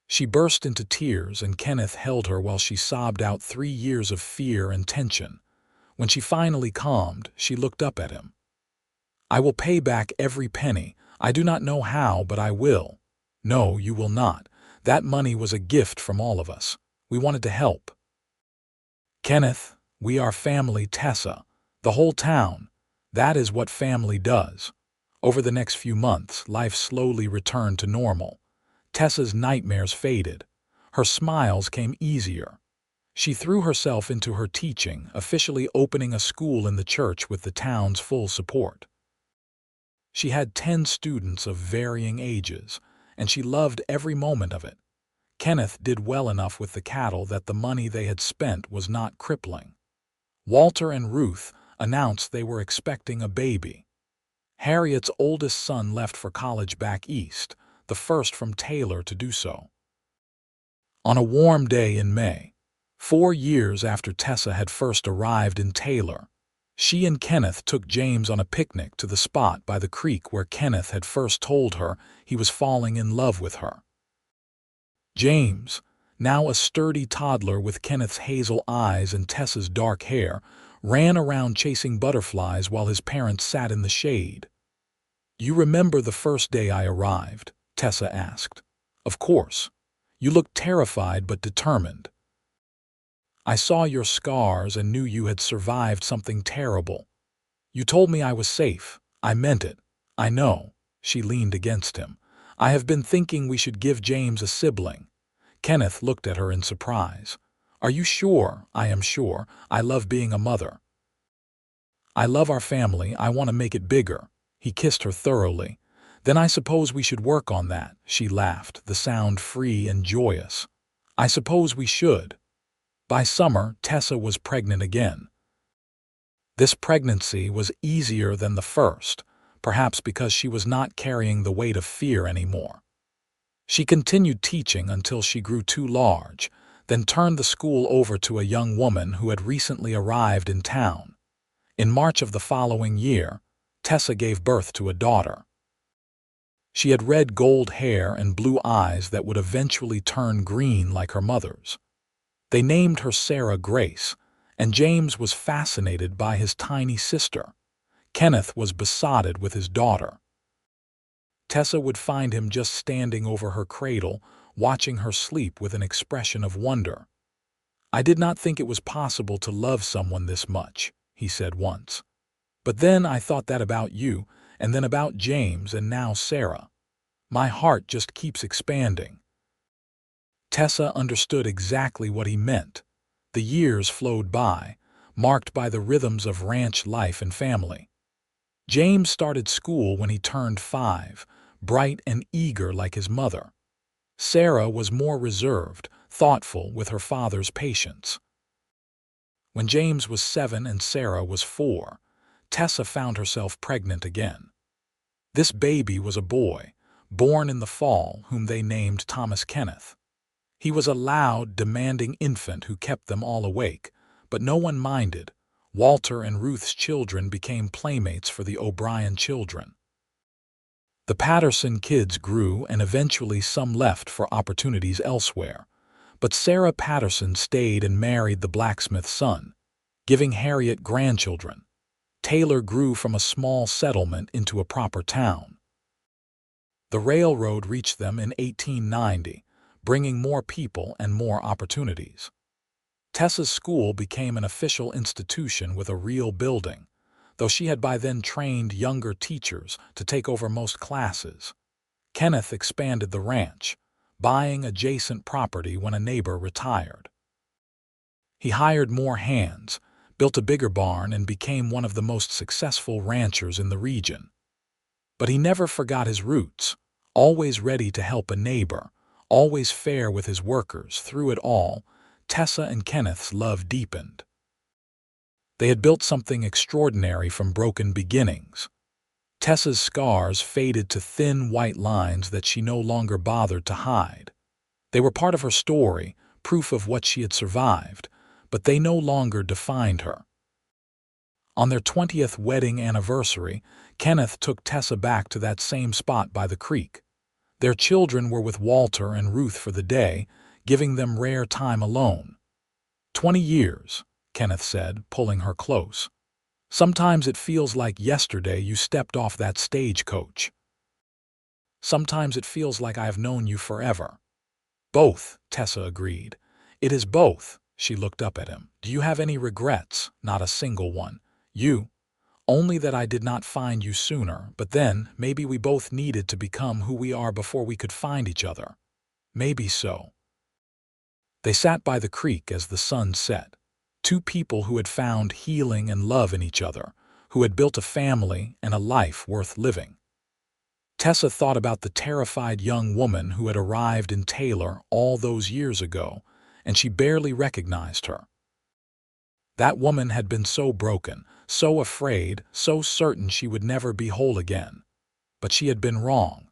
She burst into tears, and Kenneth held her while she sobbed out 3 years of fear and tension. When she finally calmed, she looked up at him. "I will pay back every penny. I do not know how, but I will." "No, you will not. That money was a gift from all of us. We wanted to help." "Kenneth, we are family, Tessa. The whole town. That is what family does." Over the next few months, life slowly returned to normal. Tessa's nightmares faded. Her smiles came easier. She threw herself into her teaching, officially opening a school in the church with the town's full support. She had 10 students of varying ages, and she loved every moment of it. Kenneth did well enough with the cattle that the money they had spent was not crippling. Walter and Ruth announced they were expecting a baby. Harriet's oldest son left for college back east, the first from Taylor to do so. On a warm day in May, 4 years after Tessa had first arrived in Taylor, she and Kenneth took James on a picnic to the spot by the creek where Kenneth had first told her he was falling in love with her. James, now a sturdy toddler with Kenneth's hazel eyes and Tessa's dark hair, ran around chasing butterflies while his parents sat in the shade. "You remember the first day I arrived?" Tessa asked. "Of course. You looked terrified but determined. I saw your scars and knew you had survived something terrible. You told me I was safe. I meant it. I know." She leaned against him. "I have been thinking we should give James a sibling." Kenneth looked at her in surprise. "Are you sure?" "I am sure. I love being a mother. I love our family. I want to make it bigger." He kissed her thoroughly. "Then I suppose we should work on that." She laughed, the sound free and joyous. "I suppose we should." By summer, Tessa was pregnant again. This pregnancy was easier than the first, perhaps because she was not carrying the weight of fear anymore. She continued teaching until she grew too large, then turned the school over to a young woman who had recently arrived in town. In March of the following year, Tessa gave birth to a daughter. She had red gold hair and blue eyes that would eventually turn green like her mother's. They named her Sarah Grace, and James was fascinated by his tiny sister. Kenneth was besotted with his daughter. Tessa would find him just standing over her cradle, watching her sleep with an expression of wonder. "I did not think it was possible to love someone this much," he said once. "But then I thought that about you, and then about James, and now Sarah. My heart just keeps expanding." Tessa understood exactly what he meant. The years flowed by, marked by the rhythms of ranch life and family. James started school when he turned 5, bright and eager like his mother. Sarah was more reserved, thoughtful with her father's patience. When James was 7 and Sarah was 4, Tessa found herself pregnant again. This baby was a boy, born in the fall, whom they named Thomas Kenneth. He was a loud, demanding infant who kept them all awake, but no one minded. Walter and Ruth's children became playmates for the O'Brien children. The Patterson kids grew, and eventually some left for opportunities elsewhere. But Sarah Patterson stayed and married the blacksmith's son, giving Harriet grandchildren. Taylor grew from a small settlement into a proper town. The railroad reached them in 1890, bringing more people and more opportunities. Tessa's school became an official institution with a real building, though she had by then trained younger teachers to take over most classes. Kenneth expanded the ranch, buying adjacent property when a neighbor retired. He hired more hands, built a bigger barn, and became one of the most successful ranchers in the region. But he never forgot his roots, always ready to help a neighbor, always fair with his workers. Through it all, Tessa and Kenneth's love deepened. They had built something extraordinary from broken beginnings. Tessa's scars faded to thin white lines that she no longer bothered to hide. They were part of her story, proof of what she had survived, but they no longer defined her. On their 20th wedding anniversary, Kenneth took Tessa back to that same spot by the creek. Their children were with Walter and Ruth for the day, giving them rare time alone. 20 years, Kenneth said, pulling her close. Sometimes it feels like yesterday you stepped off that stagecoach. Sometimes it feels like I have known you forever. Both, Tessa agreed. It is both. She looked up at him. Do you have any regrets? Not a single one. You? Only that I did not find you sooner, but then maybe we both needed to become who we are before we could find each other. Maybe so. They sat by the creek as the sun set. Two people who had found healing and love in each other, who had built a family and a life worth living. Tessa thought about the terrified young woman who had arrived in Taylor all those years ago, and she barely recognized her. That woman had been so broken, so afraid, so certain she would never be whole again. But she had been wrong.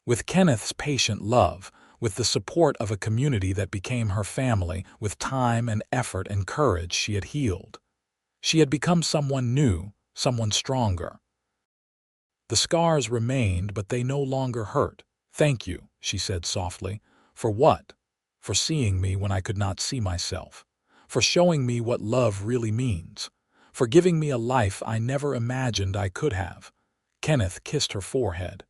With Kenneth's patient love, with the support of a community that became her family, with time and effort and courage, she had healed. She had become someone new, someone stronger. The scars remained, but they no longer hurt. "Thank you," she said softly. "For what?" "For seeing me when I could not see myself. For showing me what love really means. For giving me a life I never imagined I could have." Kenneth kissed her forehead.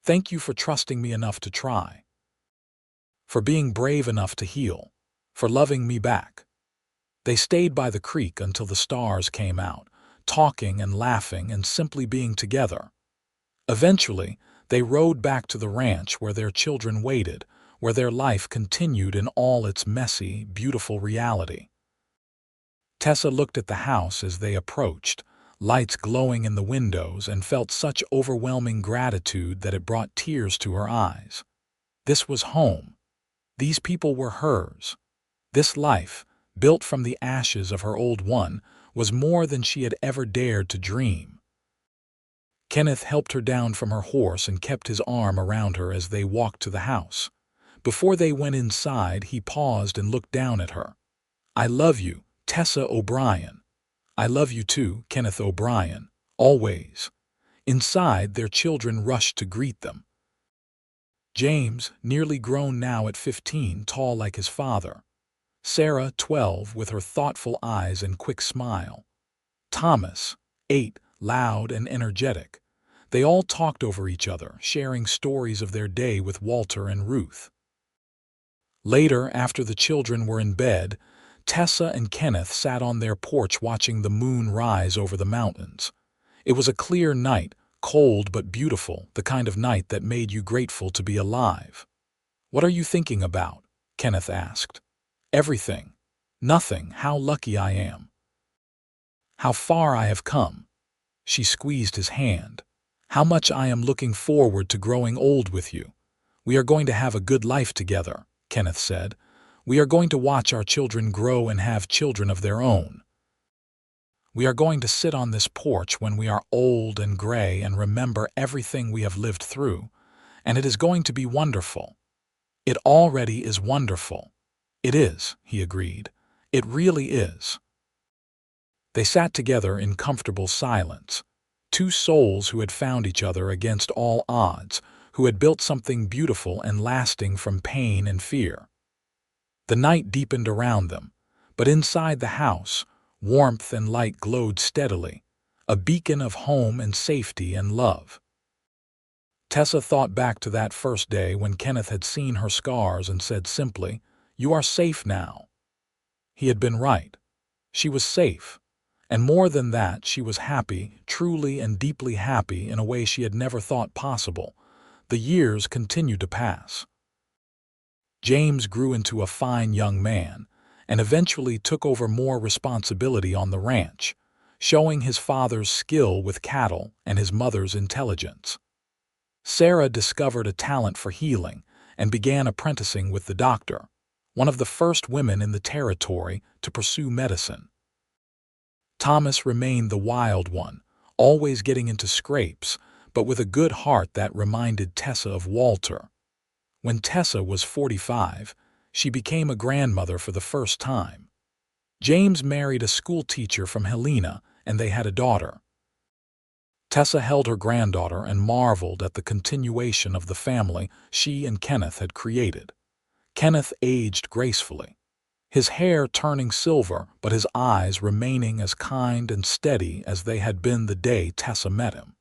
"Thank you for trusting me enough to try. For being brave enough to heal. For loving me back." They stayed by the creek until the stars came out, talking and laughing and simply being together. Eventually, they rode back to the ranch where their children waited, where their life continued in all its messy, beautiful reality. Tessa looked at the house as they approached, lights glowing in the windows, and felt such overwhelming gratitude that it brought tears to her eyes. This was home. These people were hers. This life, built from the ashes of her old one, was more than she had ever dared to dream. Kenneth helped her down from her horse and kept his arm around her as they walked to the house. Before they went inside, he paused and looked down at her. "I love you, Tessa O'Brien." "I love you too, Kenneth O'Brien. Always." Inside, their children rushed to greet them. James, nearly grown now at 15, tall like his father. Sarah, 12, with her thoughtful eyes and quick smile. Thomas, 8, loud and energetic. They all talked over each other, sharing stories of their day with Walter and Ruth. Later, after the children were in bed, Tessa and Kenneth sat on their porch watching the moon rise over the mountains. It was a clear night, cold but beautiful, the kind of night that made you grateful to be alive. "What are you thinking about?" Kenneth asked. "Everything. Nothing. How lucky I am. How far I have come." She squeezed his hand. "How much I am looking forward to growing old with you. We are going to have a good life together," Kenneth said. "We are going to watch our children grow and have children of their own. We are going to sit on this porch when we are old and gray and remember everything we have lived through, and it is going to be wonderful." "It already is wonderful." "It is," he agreed. "It really is." They sat together in comfortable silence, two souls who had found each other against all odds, who had built something beautiful and lasting from pain and fear. The night deepened around them, but inside the house, warmth and light glowed steadily, a beacon of home and safety and love. Tessa thought back to that first day when Kenneth had seen her scars and said simply, "You are safe now." He had been right. She was safe. And more than that, she was happy, truly and deeply happy in a way she had never thought possible. The years continued to pass. James grew into a fine young man, and eventually took over more responsibility on the ranch, showing his father's skill with cattle and his mother's intelligence. Sarah discovered a talent for healing and began apprenticing with the doctor, one of the first women in the territory to pursue medicine. Thomas remained the wild one, always getting into scrapes, but with a good heart that reminded Tessa of Walter. When Tessa was 45, she became a grandmother for the first time. James married a schoolteacher from Helena, and they had a daughter. Tessa held her granddaughter and marveled at the continuation of the family she and Kenneth had created. Kenneth aged gracefully, his hair turning silver but his eyes remaining as kind and steady as they had been the day Tessa met him.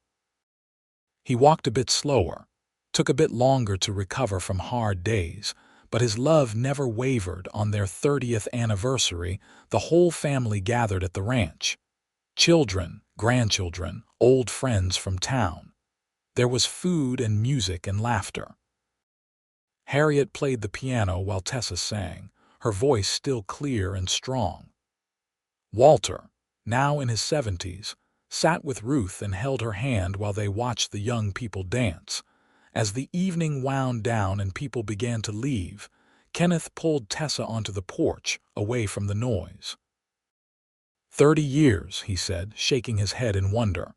He walked a bit slower, took a bit longer to recover from hard days, but his love never wavered. On their 30th anniversary, the whole family gathered at the ranch. Children, grandchildren, old friends from town. There was food and music and laughter. Harriet played the piano while Tessa sang, her voice still clear and strong. Walter, now in his 70s, sat with Ruth and held her hand while they watched the young people dance. As the evening wound down and people began to leave, Kenneth pulled Tessa onto the porch, away from the noise. 30 years, he said, shaking his head in wonder.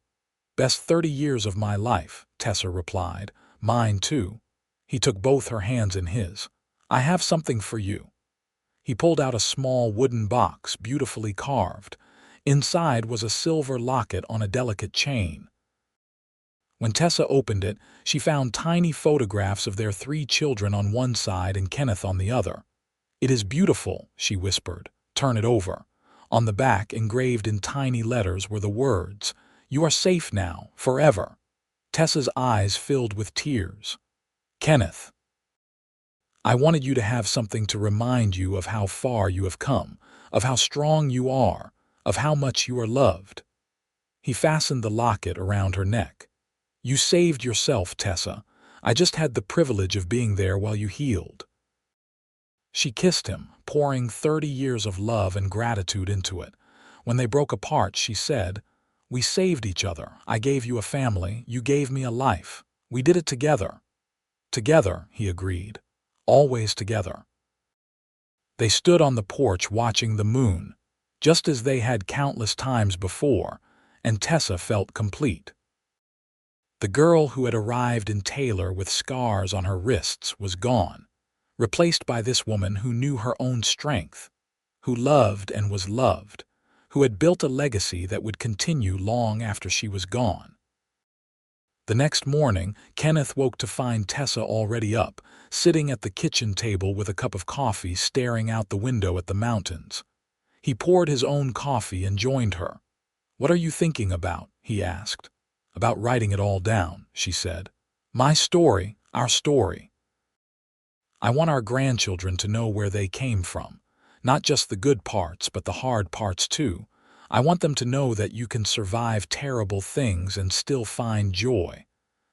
Best 30 years of my life, Tessa replied. Mine too. He took both her hands in his. I have something for you. He pulled out a small wooden box, beautifully carved. Inside was a silver locket on a delicate chain. When Tessa opened it, she found tiny photographs of their 3 children on one side and Kenneth on the other. It is beautiful, she whispered. Turn it over. On the back, engraved in tiny letters, were the words, "You are safe now, forever." Tessa's eyes filled with tears. Kenneth, I wanted you to have something to remind you of how far you have come, of how strong you are, of how much you are loved. He fastened the locket around her neck. You saved yourself, Tessa. I just had the privilege of being there while you healed. She kissed him, pouring 30 years of love and gratitude into it. When they broke apart, she said, "We saved each other. I gave you a family. You gave me a life. We did it together." Together, he agreed. Always together. They stood on the porch watching the moon, just as they had countless times before, and Tessa felt complete. The girl who had arrived in Taylor with scars on her wrists was gone, replaced by this woman who knew her own strength, who loved and was loved, who had built a legacy that would continue long after she was gone. The next morning, Kenneth woke to find Tessa already up, sitting at the kitchen table with a cup of coffee, staring out the window at the mountains. He poured his own coffee and joined her. "What are you thinking about?" he asked. "About writing it all down," she said. "My story, our story. I want our grandchildren to know where they came from. Not just the good parts, but the hard parts too. I want them to know that you can survive terrible things and still find joy.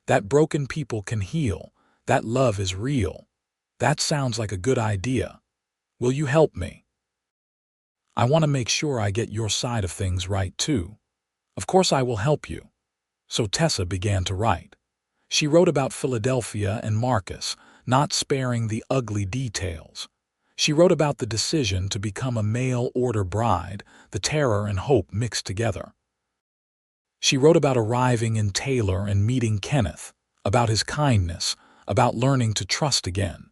That broken people can heal. That love is real. That sounds like a good idea. Will you help me? I want to make sure I get your side of things right too. Of course I will help you." So Tessa began to write. She wrote about Philadelphia and Marcus, not sparing the ugly details. She wrote about the decision to become a mail-order bride, the terror and hope mixed together. She wrote about arriving in Taylor and meeting Kenneth, about his kindness, about learning to trust again.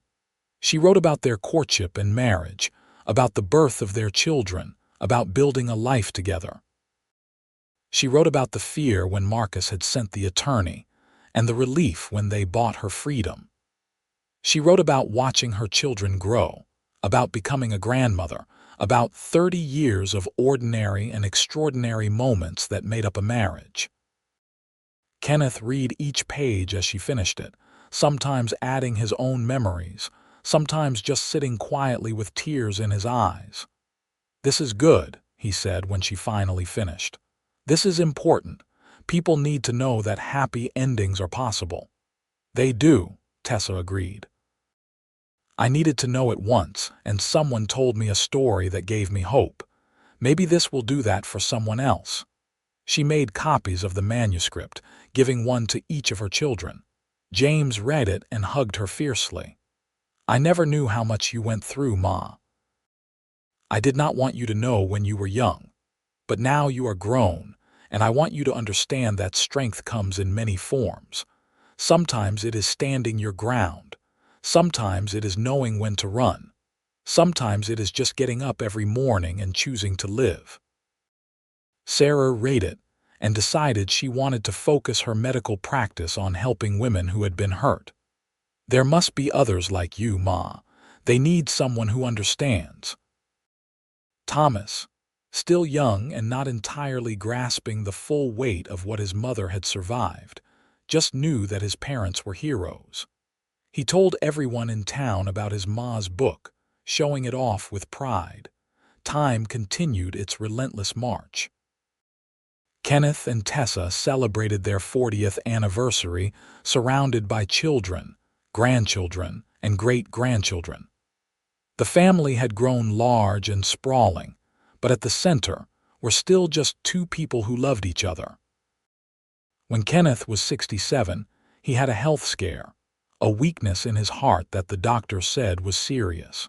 She wrote about their courtship and marriage, about the birth of their children, about building a life together. She wrote about the fear when Marcus had sent the attorney, and the relief when they bought her freedom. She wrote about watching her children grow, about becoming a grandmother, about 30 years of ordinary and extraordinary moments that made up a marriage. Kenneth read each page as she finished it, sometimes adding his own memories, sometimes just sitting quietly with tears in his eyes. "This is good," he said when she finally finished. "This is important. People need to know that happy endings are possible." "They do," Tessa agreed. "I needed to know it once, and someone told me a story that gave me hope. Maybe this will do that for someone else." She made copies of the manuscript, giving one to each of her children. James read it and hugged her fiercely. "I never knew how much you went through, Ma. I did not want you to know when you were young. But now you are grown, and I want you to understand that strength comes in many forms. Sometimes it is standing your ground. Sometimes it is knowing when to run. Sometimes it is just getting up every morning and choosing to live." Sarah read it and decided she wanted to focus her medical practice on helping women who had been hurt. "There must be others like you, Ma. They need someone who understands." Thomas, still young and not entirely grasping the full weight of what his mother had survived, just knew that his parents were heroes. He told everyone in town about his Ma's book, showing it off with pride. Time continued its relentless march. Kenneth and Tessa celebrated their 40th anniversary surrounded by children, grandchildren, and great-grandchildren. The family had grown large and sprawling, but at the center were still just 2 people who loved each other, When Kenneth was 67, he had a health scare, a weakness in his heart that the doctor said was serious.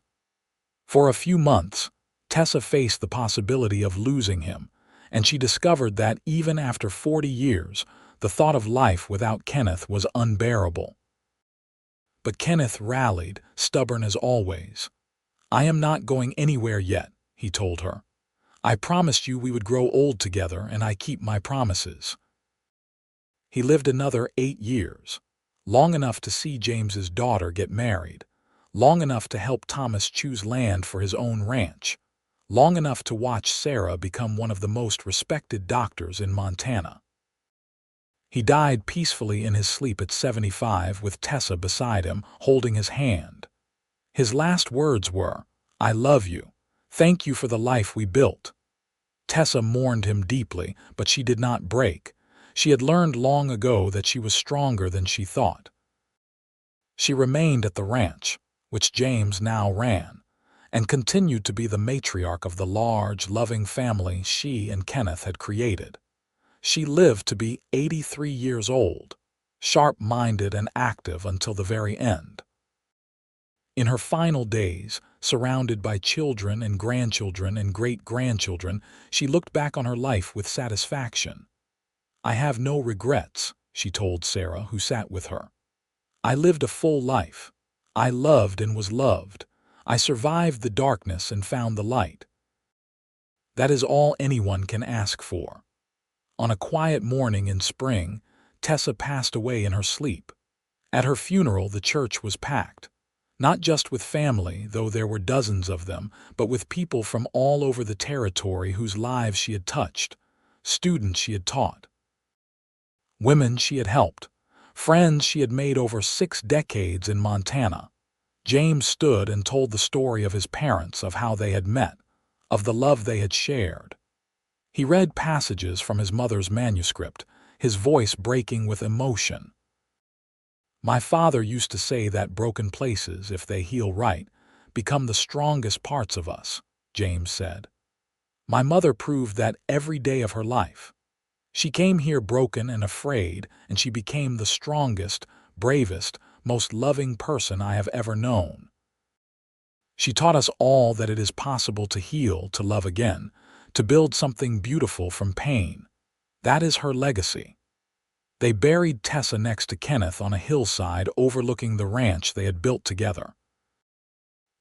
For a few months, Tessa faced the possibility of losing him, and she discovered that even after 40 years, the thought of life without Kenneth was unbearable. But Kenneth rallied, stubborn as always. "I am not going anywhere yet," he told her. "I promised you we would grow old together, and I keep my promises." He lived another 8 years, long enough to see James's daughter get married, long enough to help Thomas choose land for his own ranch, long enough to watch Sarah become one of the most respected doctors in Montana. He died peacefully in his sleep at 75 with Tessa beside him, holding his hand. His last words were, "I love you. Thank you for the life we built." Tessa mourned him deeply, but she did not break. She had learned long ago that she was stronger than she thought. She remained at the ranch, which James now ran, and continued to be the matriarch of the large, loving family she and Kenneth had created. She lived to be 83 years old, sharp-minded and active until the very end. In her final days, surrounded by children and grandchildren and great-grandchildren, she looked back on her life with satisfaction. "I have no regrets," she told Sarah, who sat with her. "I lived a full life. I loved and was loved. I survived the darkness and found the light." That is all anyone can ask for. On a quiet morning in spring, Tessa passed away in her sleep. At her funeral, the church was packed, not just with family, though there were dozens of them, but with people from all over the territory whose lives she had touched, students she had taught, women she had helped, friends she had made over 6 decades in Montana. James stood and told the story of his parents, of how they had met, of the love they had shared. He read passages from his mother's manuscript, his voice breaking with emotion. "My father used to say that broken places, if they heal right, become the strongest parts of us," James said. "My mother proved that every day of her life. She came here broken and afraid, and she became the strongest, bravest, most loving person I have ever known. She taught us all that it is possible to heal, to love again, to build something beautiful from pain. That is her legacy." They buried Tessa next to Kenneth on a hillside overlooking the ranch they had built together.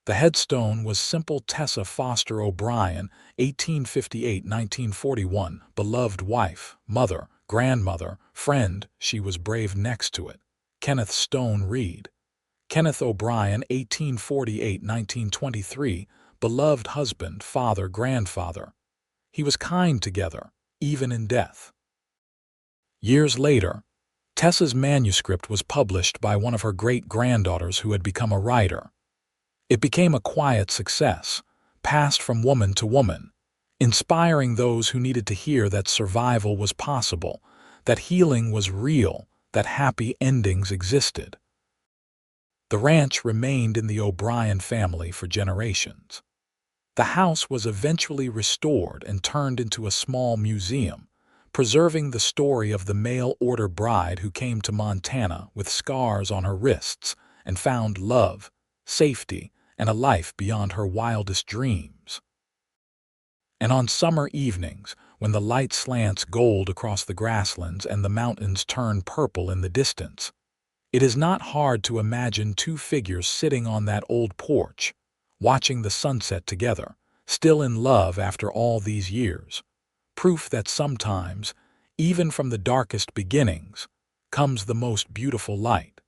The headstone was simple: Tessa Foster O'Brien, 1858–1941, beloved wife, mother, grandmother, friend. She was brave next to it. Kenneth Stone Reed. Kenneth O'Brien, 1848–1923, beloved husband, father, grandfather. He was kind together, even in death. Years later, Tessa's manuscript was published by one of her great-granddaughters who had become a writer. It became a quiet success, passed from woman to woman, inspiring those who needed to hear that survival was possible, that healing was real, that happy endings existed. The ranch remained in the O'Brien family for generations. The house was eventually restored and turned into a small museum, preserving the story of the mail-order bride who came to Montana with scars on her wrists and found love, safety, and a life beyond her wildest dreams. And on summer evenings, when the light slants gold across the grasslands and the mountains turn purple in the distance, it is not hard to imagine 2 figures sitting on that old porch, watching the sunset together, still in love after all these years. Proof that sometimes, even from the darkest beginnings, comes the most beautiful light.